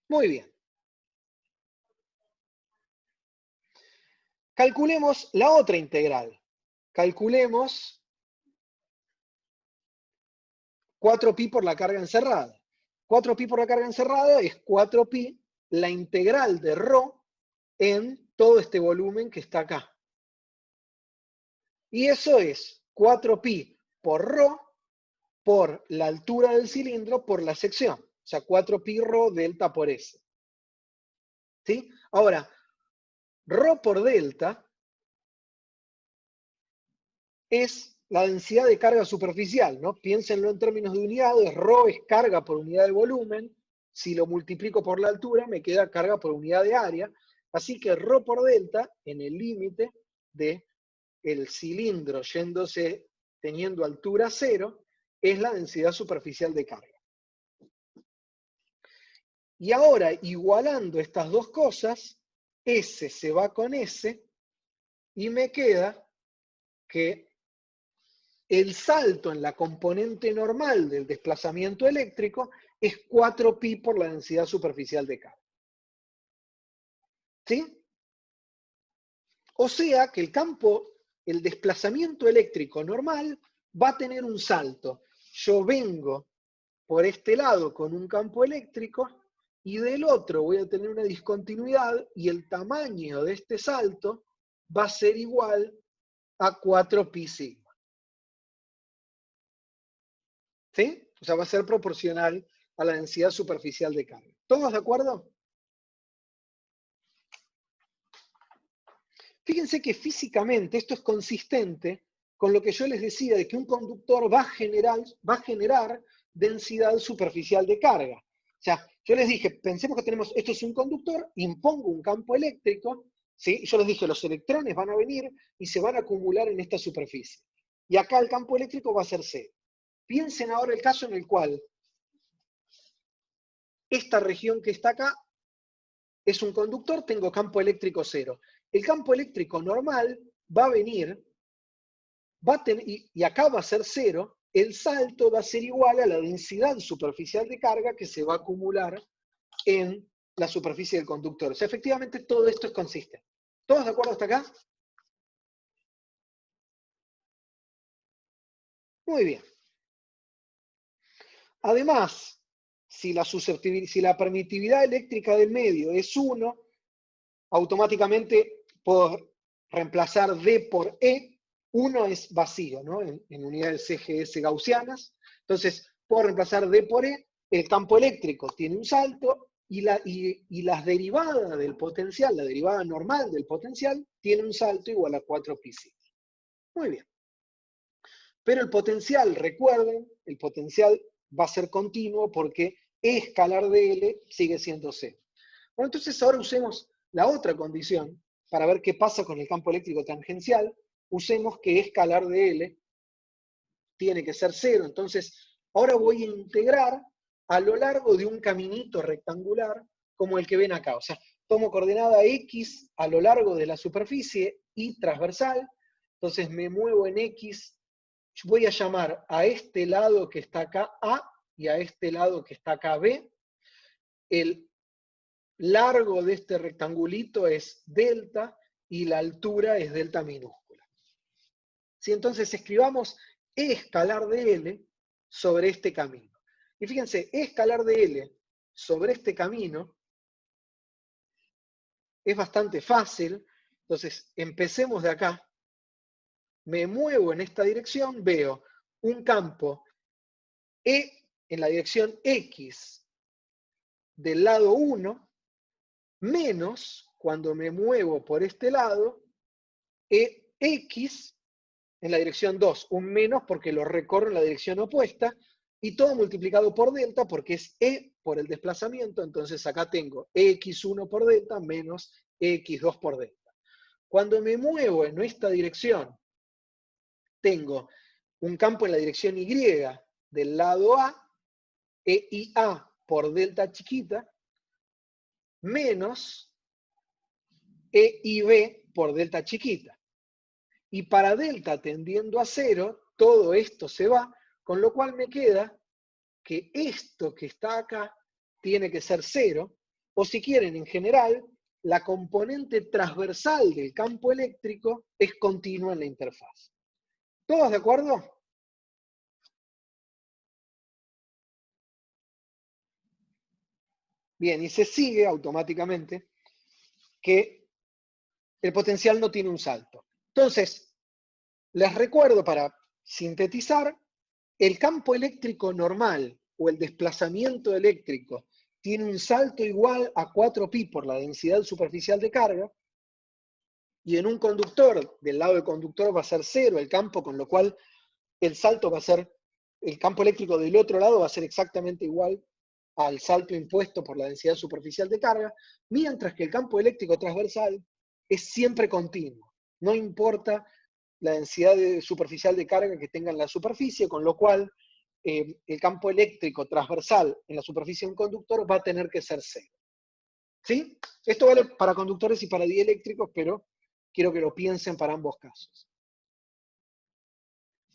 Muy bien. Calculemos la otra integral. Calculemos 4pi por la carga encerrada. 4pi por la carga encerrada es 4pi la integral de ρ en todo este volumen que está acá. Y eso es 4pi por ρ por la altura del cilindro por la sección. O sea, 4pi ρ delta por S. ¿Sí? Ahora, ρ por delta es la densidad de carga superficial, ¿no? Piénsenlo en términos de unidades, ρ es carga por unidad de volumen, si lo multiplico por la altura me queda carga por unidad de área, así que ρ por delta, en el límite del cilindro yéndose, teniendo altura 0, es la densidad superficial de carga. Y ahora, igualando estas dos cosas, S se va con S, y me queda que el salto en la componente normal del desplazamiento eléctrico es 4pi por la densidad superficial de carga. ¿Sí? O sea que el desplazamiento eléctrico normal va a tener un salto. Yo vengo por este lado con un campo eléctrico y del otro voy a tener una discontinuidad y el tamaño de este salto va a ser igual a 4pi sigma. ¿Sí? O sea, va a ser proporcional a la densidad superficial de carga. ¿Todos de acuerdo? Fíjense que físicamente esto es consistente con lo que yo les decía de que un conductor va a generar densidad superficial de carga. O sea, yo les dije, pensemos que esto es un conductor, impongo un campo eléctrico, ¿sí? Y yo les dije, los electrones van a venir y se van a acumular en esta superficie. Y acá el campo eléctrico va a ser cero. Piensen ahora el caso en el cual esta región que está acá es un conductor, tengo campo eléctrico cero. El campo eléctrico normal va a venir, y acá va a ser cero, el salto va a ser igual a la densidad superficial de carga que se va a acumular en la superficie del conductor. O sea, efectivamente todo esto es consistente. ¿Todos de acuerdo hasta acá? Muy bien. Además, si la permitividad eléctrica del medio es 1, automáticamente puedo reemplazar D por E. 1 es vacío, ¿no? En unidades CGS gaussianas. Entonces, puedo reemplazar D por E. El campo eléctrico tiene un salto, y las derivadas del potencial, la derivada normal del potencial, tiene un salto igual a 4π. Muy bien. Pero el potencial, recuerden, el potencial va a ser continuo porque E escalar de L sigue siendo cero. Bueno, entonces ahora usemos la otra condición para ver qué pasa con el campo eléctrico tangencial. Usemos que E escalar de L tiene que ser cero. Entonces, ahora voy a integrar a lo largo de un caminito rectangular como el que ven acá. O sea, tomo coordenada X a lo largo de la superficie y transversal. Entonces me muevo en X. Voy a llamar a este lado que está acá A y a este lado que está acá B. El largo de este rectangulito es delta y la altura es delta minúscula. ¿Sí? Entonces escribamos E escalar de L sobre este camino. Y fíjense, E escalar de L sobre este camino es bastante fácil. Entonces empecemos de acá. Me muevo en esta dirección, veo un campo E en la dirección X del lado 1, menos, cuando me muevo por este lado, EX en la dirección 2, un menos porque lo recorro en la dirección opuesta, y todo multiplicado por delta porque es E por el desplazamiento, entonces acá tengo EX1 por delta menos EX2 por delta. Cuando me muevo en esta dirección, tengo un campo en la dirección Y del lado A, EIA por delta chiquita, menos EIB por delta chiquita. Y para delta tendiendo a 0, todo esto se va, con lo cual me queda que esto que está acá tiene que ser 0, o si quieren, en general, la componente transversal del campo eléctrico es continua en la interfaz. ¿Todos de acuerdo? Bien, y se sigue automáticamente que el potencial no tiene un salto. Entonces, les recuerdo para sintetizar, el campo eléctrico normal o el desplazamiento eléctrico tiene un salto igual a 4π por la densidad superficial de carga, y en un conductor, del lado del conductor va a ser 0 el campo, con lo cual el salto va a ser, el campo eléctrico del otro lado va a ser exactamente igual al salto impuesto por la densidad superficial de carga, mientras que el campo eléctrico transversal es siempre continuo. No importa la densidad superficial de carga que tenga en la superficie, con lo cual el campo eléctrico transversal en la superficie de un conductor va a tener que ser cero. ¿Sí? Esto vale para conductores y para dieléctricos, pero quiero que lo piensen para ambos casos.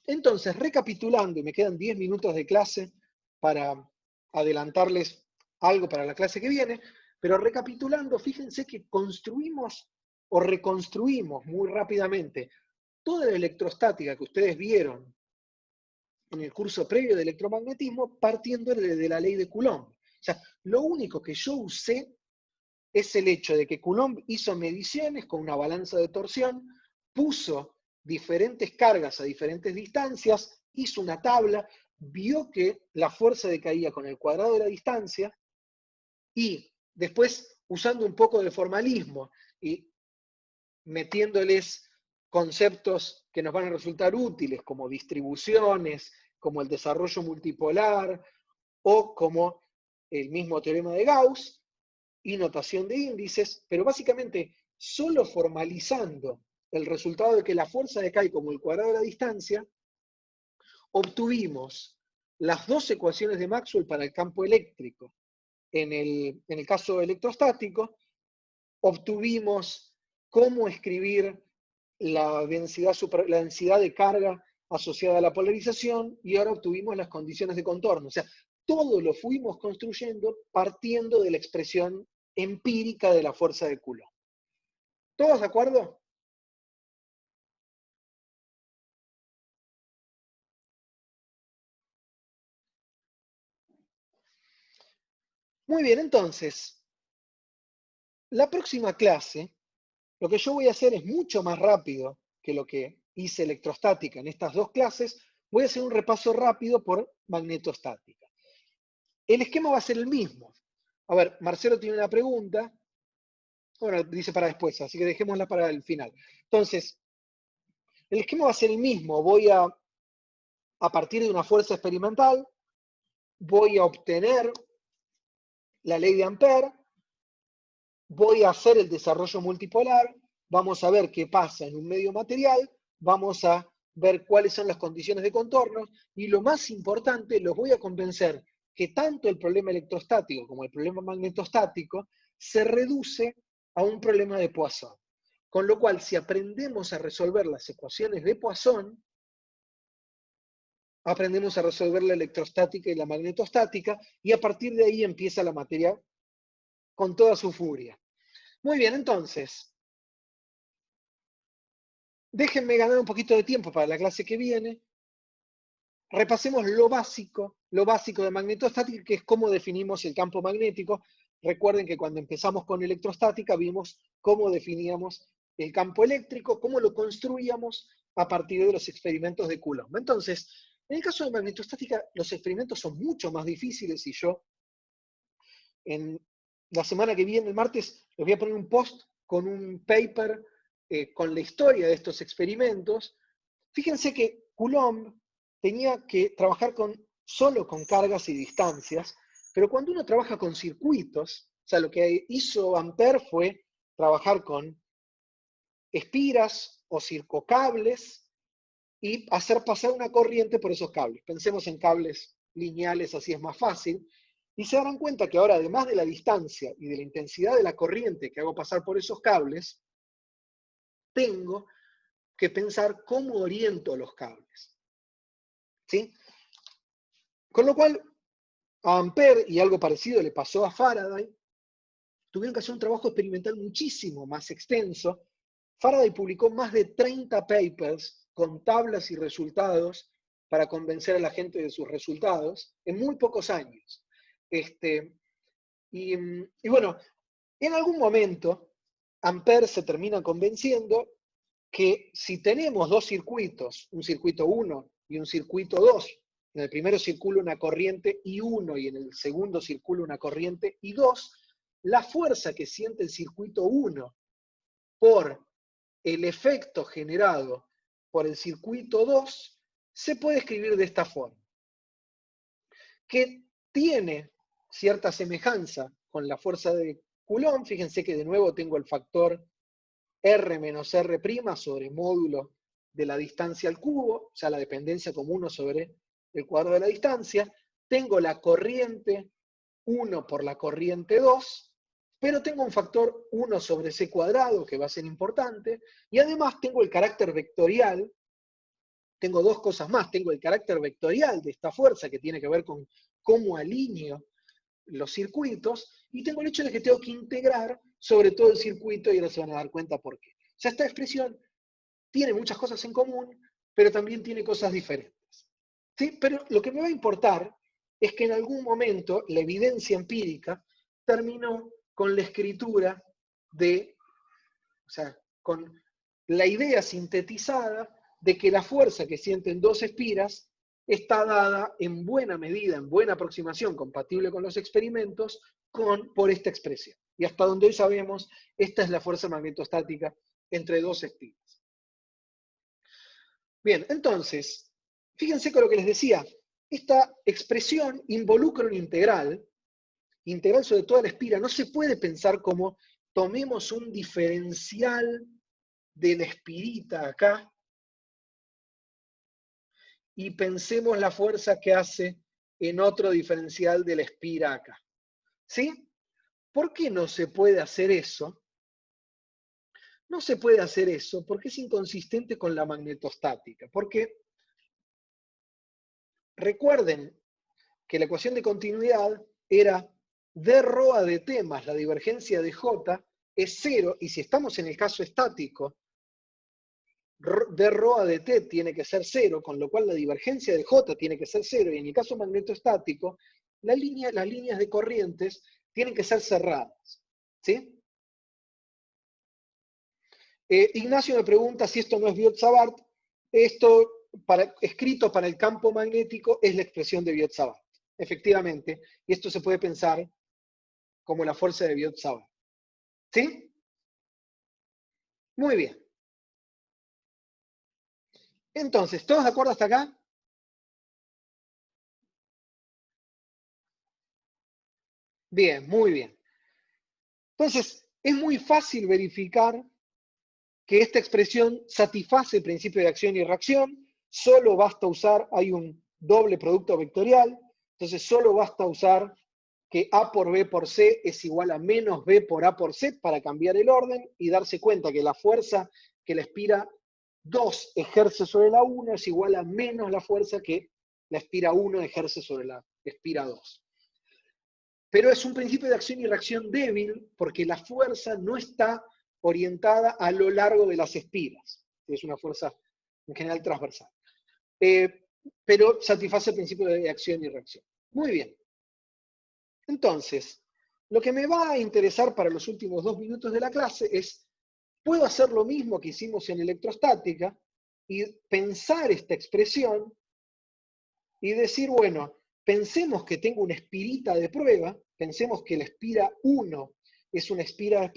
Entonces, recapitulando, y me quedan 10 minutos de clase para adelantarles algo para la clase que viene, pero recapitulando, fíjense que construimos o reconstruimos muy rápidamente toda la electrostática que ustedes vieron en el curso previo de electromagnetismo partiendo de la ley de Coulomb. O sea, lo único que yo usé es el hecho de que Coulomb hizo mediciones con una balanza de torsión, puso diferentes cargas a diferentes distancias, hizo una tabla, vio que la fuerza decaía con el cuadrado de la distancia, y después, usando un poco de formalismo y metiéndoles conceptos que nos van a resultar útiles, como distribuciones, como el desarrollo multipolar, o como el mismo teorema de Gauss, y notación de índices, pero básicamente solo formalizando el resultado de que la fuerza decae como el cuadrado de la distancia, obtuvimos las dos ecuaciones de Maxwell para el campo eléctrico. En el caso electrostático, obtuvimos cómo escribir la densidad de carga asociada a la polarización, y ahora obtuvimos las condiciones de contorno. O sea, todo lo fuimos construyendo partiendo de la expresión empírica de la fuerza de Coulomb. ¿Todos de acuerdo? Muy bien, entonces, la próxima clase, lo que yo voy a hacer es mucho más rápido que lo que hice electrostática en estas dos clases. Voy a hacer un repaso rápido por magnetostática. El esquema va a ser el mismo. A ver, Marcelo tiene una pregunta. Bueno, dice para después, así que dejémosla para el final. Entonces, el esquema va a ser el mismo. Voy a partir de una fuerza experimental, voy a obtener la ley de Ampère, voy a hacer el desarrollo multipolar, vamos a ver qué pasa en un medio material, vamos a ver cuáles son las condiciones de contorno y lo más importante, los voy a convencer que tanto el problema electrostático como el problema magnetostático se reduce a un problema de Poisson. Con lo cual, si aprendemos a resolver las ecuaciones de Poisson, aprendemos a resolver la electrostática y la magnetostática, y a partir de ahí empieza la materia con toda su furia. Muy bien, entonces, déjenme ganar un poquito de tiempo para la clase que viene. Repasemos lo básico de magnetostática, que es cómo definimos el campo magnético. Recuerden que cuando empezamos con electrostática vimos cómo definíamos el campo eléctrico, cómo lo construíamos a partir de los experimentos de Coulomb. Entonces, en el caso de magnetostática, los experimentos son mucho más difíciles y yo en la semana que viene, el martes, les voy a poner un post con un paper con la historia de estos experimentos. Fíjense que Coulomb tenía que trabajar solo con cargas y distancias, pero cuando uno trabaja con circuitos, o sea, lo que hizo Ampère fue trabajar con espiras o circocables y hacer pasar una corriente por esos cables. Pensemos en cables lineales, así es más fácil. Y se darán cuenta que ahora, además de la distancia y de la intensidad de la corriente que hago pasar por esos cables, tengo que pensar cómo oriento los cables. ¿Sí? Con lo cual, a Ampère, y algo parecido le pasó a Faraday, tuvieron que hacer un trabajo experimental muchísimo más extenso. Faraday publicó más de 30 papers con tablas y resultados para convencer a la gente de sus resultados en muy pocos años. Y bueno, en algún momento, Ampère se termina convenciendo que si tenemos dos circuitos, un circuito 1 y un circuito 2, en el primero circula una corriente I1 y en el segundo circula una corriente I2, la fuerza que siente el circuito 1 por el efecto generado por el circuito 2 se puede escribir de esta forma, que tiene cierta semejanza con la fuerza de Coulomb. Fíjense que de nuevo tengo el factor R menos R' sobre módulo de la distancia al cubo, o sea, la dependencia como 1 sobre el cuadrado de la distancia. Tengo la corriente 1 por la corriente 2, pero tengo un factor 1 sobre c cuadrado, que va a ser importante, y además tengo el carácter vectorial. Tengo dos cosas más. Tengo el carácter vectorial de esta fuerza, que tiene que ver con cómo alineo los circuitos, y tengo el hecho de que tengo que integrar sobre todo el circuito, y ahora se van a dar cuenta por qué. O sea, esta expresión tiene muchas cosas en común, pero también tiene cosas diferentes. ¿Sí? Pero lo que me va a importar es que en algún momento la evidencia empírica terminó con la escritura o sea, con la idea sintetizada de que la fuerza que sienten dos espiras está dada en buena medida, en buena aproximación, compatible con los experimentos, por esta expresión. Y hasta donde hoy sabemos, esta es la fuerza magnetostática entre dos espiras. Bien, entonces, fíjense con lo que les decía. Esta expresión involucra un integral sobre toda la espira. No se puede pensar como tomemos un diferencial de la espirita acá y pensemos la fuerza que hace en otro diferencial de la espira acá. ¿Sí? ¿Por qué no se puede hacer eso? No se puede hacer eso porque es inconsistente con la magnetostática. Porque recuerden que la ecuación de continuidad era d rho a dt más la divergencia de J es 0, y si estamos en el caso estático, d rho a dt tiene que ser 0, con lo cual la divergencia de J tiene que ser 0, y en el caso magnetostático, las líneas de corrientes tienen que ser cerradas. ¿Sí? Ignacio me pregunta si esto no es Biot-Savart. Esto, escrito para el campo magnético, es la expresión de Biot-Savart. Efectivamente, y esto se puede pensar como la fuerza de Biot-Savart. ¿Sí? Muy bien. Entonces, ¿todos de acuerdo hasta acá? Bien, muy bien. Entonces, es muy fácil verificar que esta expresión satisface el principio de acción y reacción. Solo basta usar, hay un doble producto vectorial, entonces solo basta usar que A por B por C es igual a menos B por A por C para cambiar el orden y darse cuenta que la fuerza que la espira 2 ejerce sobre la 1 es igual a menos la fuerza que la espira 1 ejerce sobre la espira 2. Pero es un principio de acción y reacción débil porque la fuerza no está orientada a lo largo de las espiras. Es una fuerza en general transversal. Pero satisface el principio de acción y reacción. Muy bien. Entonces, lo que me va a interesar para los últimos 2 minutos de la clase es, ¿puedo hacer lo mismo que hicimos en electrostática y pensar esta expresión y decir, bueno, pensemos que tengo una espirita de prueba, pensemos que la espira 1 es una espira,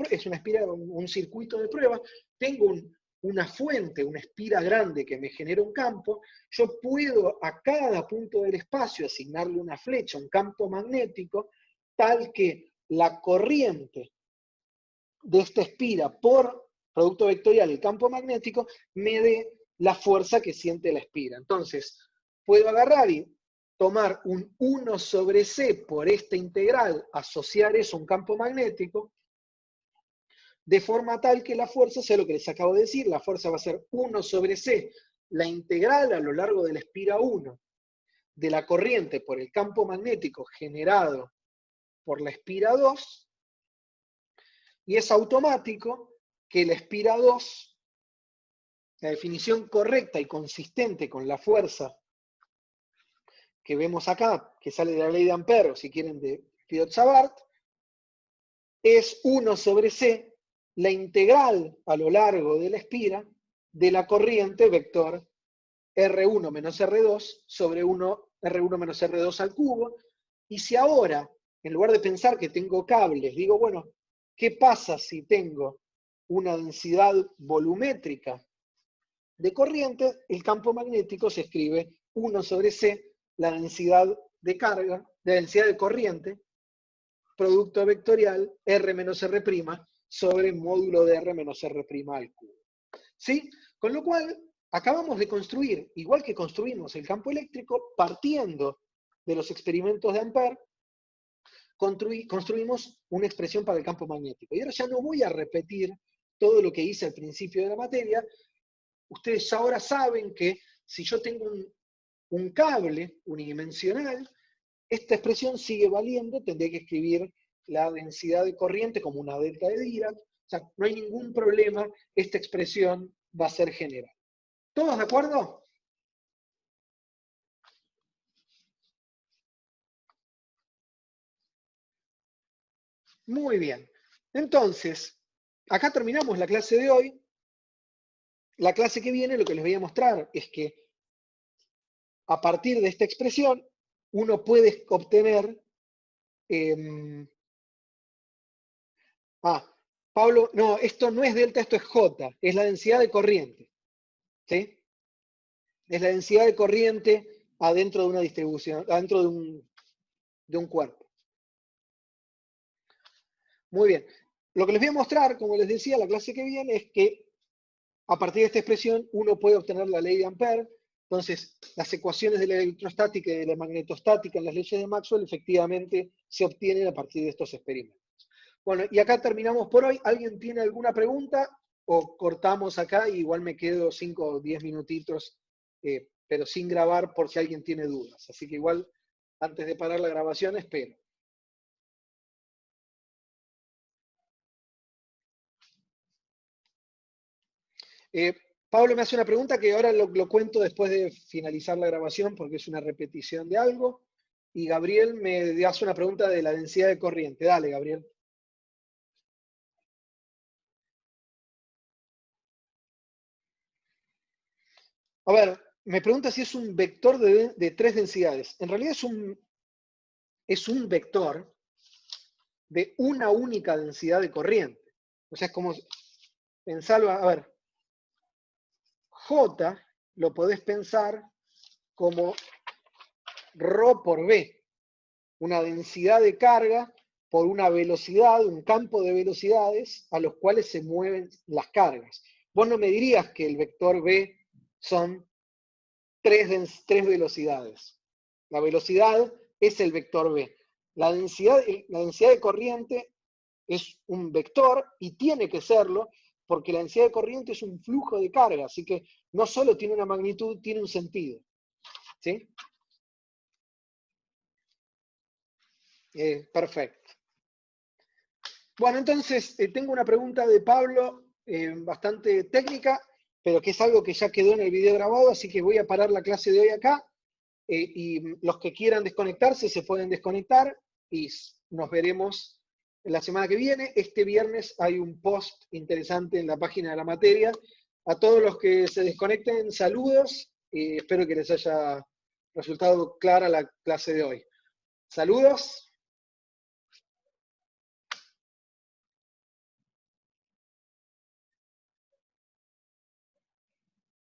un circuito de prueba, tengo una fuente, una espira grande que me genera un campo, yo puedo a cada punto del espacio asignarle una flecha, un campo magnético, tal que la corriente de esta espira por producto vectorial, el campo magnético, me dé la fuerza que siente la espira. Entonces, puedo agarrar y tomar un 1 sobre C por esta integral, asociar eso a un campo magnético, de forma tal que la fuerza sea lo que les acabo de decir, la fuerza va a ser 1 sobre C, la integral a lo largo de la espira 1 de la corriente por el campo magnético generado por la espira 2, y es automático que la espira 2, la definición correcta y consistente con la fuerza que vemos acá, que sale de la ley de Ampère, o si quieren de Biot-Savart, es 1 sobre C, la integral a lo largo de la espira de la corriente vector R1 menos R2 sobre 1 R1 menos R2 al cubo. Y si ahora, en lugar de pensar que tengo cables, digo, bueno, ¿qué pasa si tengo una densidad volumétrica de corriente? El campo magnético se escribe 1 sobre C, la densidad de carga, la densidad de corriente, producto vectorial R menos R' sobre módulo de R menos R' al cubo. ¿Sí? Con lo cual, acabamos de construir, igual que construimos el campo eléctrico, partiendo de los experimentos de Ampère, construimos una expresión para el campo magnético. Y ahora ya no voy a repetir todo lo que hice al principio de la materia. Ustedes ya ahora saben que si yo tengo un cable unidimensional, esta expresión sigue valiendo, tendré que escribir la densidad de corriente como una delta de Dirac. O sea, no hay ningún problema, esta expresión va a ser general. ¿Todos de acuerdo? Muy bien. Entonces, acá terminamos la clase de hoy. La clase que viene lo que les voy a mostrar es que a partir de esta expresión uno puede obtener... Pablo, no, esto no es delta, esto es J, es la densidad de corriente. ¿Sí? Es la densidad de corriente adentro de una distribución, adentro de un cuerpo. Muy bien. Lo que les voy a mostrar, como les decía, la clase que viene, es que a partir de esta expresión uno puede obtener la ley de Ampère. Entonces, las ecuaciones de la electrostática y de la magnetostática en las leyes de Maxwell efectivamente se obtienen a partir de estos experimentos. Bueno, y acá terminamos por hoy. ¿Alguien tiene alguna pregunta? O cortamos acá y igual me quedo 5 o 10 minutitos, pero sin grabar por si alguien tiene dudas. Así que igual, antes de parar la grabación, espero. Pablo me hace una pregunta que ahora lo cuento después de finalizar la grabación porque es una repetición de algo. Y Gabriel me hace una pregunta de la densidad de corriente. Dale, Gabriel. A ver, me pregunta si es un vector de 3 densidades. En realidad es un vector de una única densidad de corriente. O sea, es como, pensarlo, a ver, J lo podés pensar como ρ por B, una densidad de carga por una velocidad, un campo de velocidades a los cuales se mueven las cargas. Vos no me dirías que el vector B son tres velocidades. La velocidad es el vector B. La densidad de corriente es un vector y tiene que serlo porque la densidad de corriente es un flujo de carga, así que no solo tiene una magnitud, tiene un sentido. ¿Sí? Perfecto. Bueno, entonces tengo una pregunta de Pablo bastante técnica, pero que es algo que ya quedó en el video grabado, así que voy a parar la clase de hoy acá. Y los que quieran desconectarse se pueden desconectar y nos veremos la semana que viene. Este viernes hay un post interesante en la página de la materia. A todos los que se desconecten, saludos. Espero que les haya resultado clara la clase de hoy. Saludos.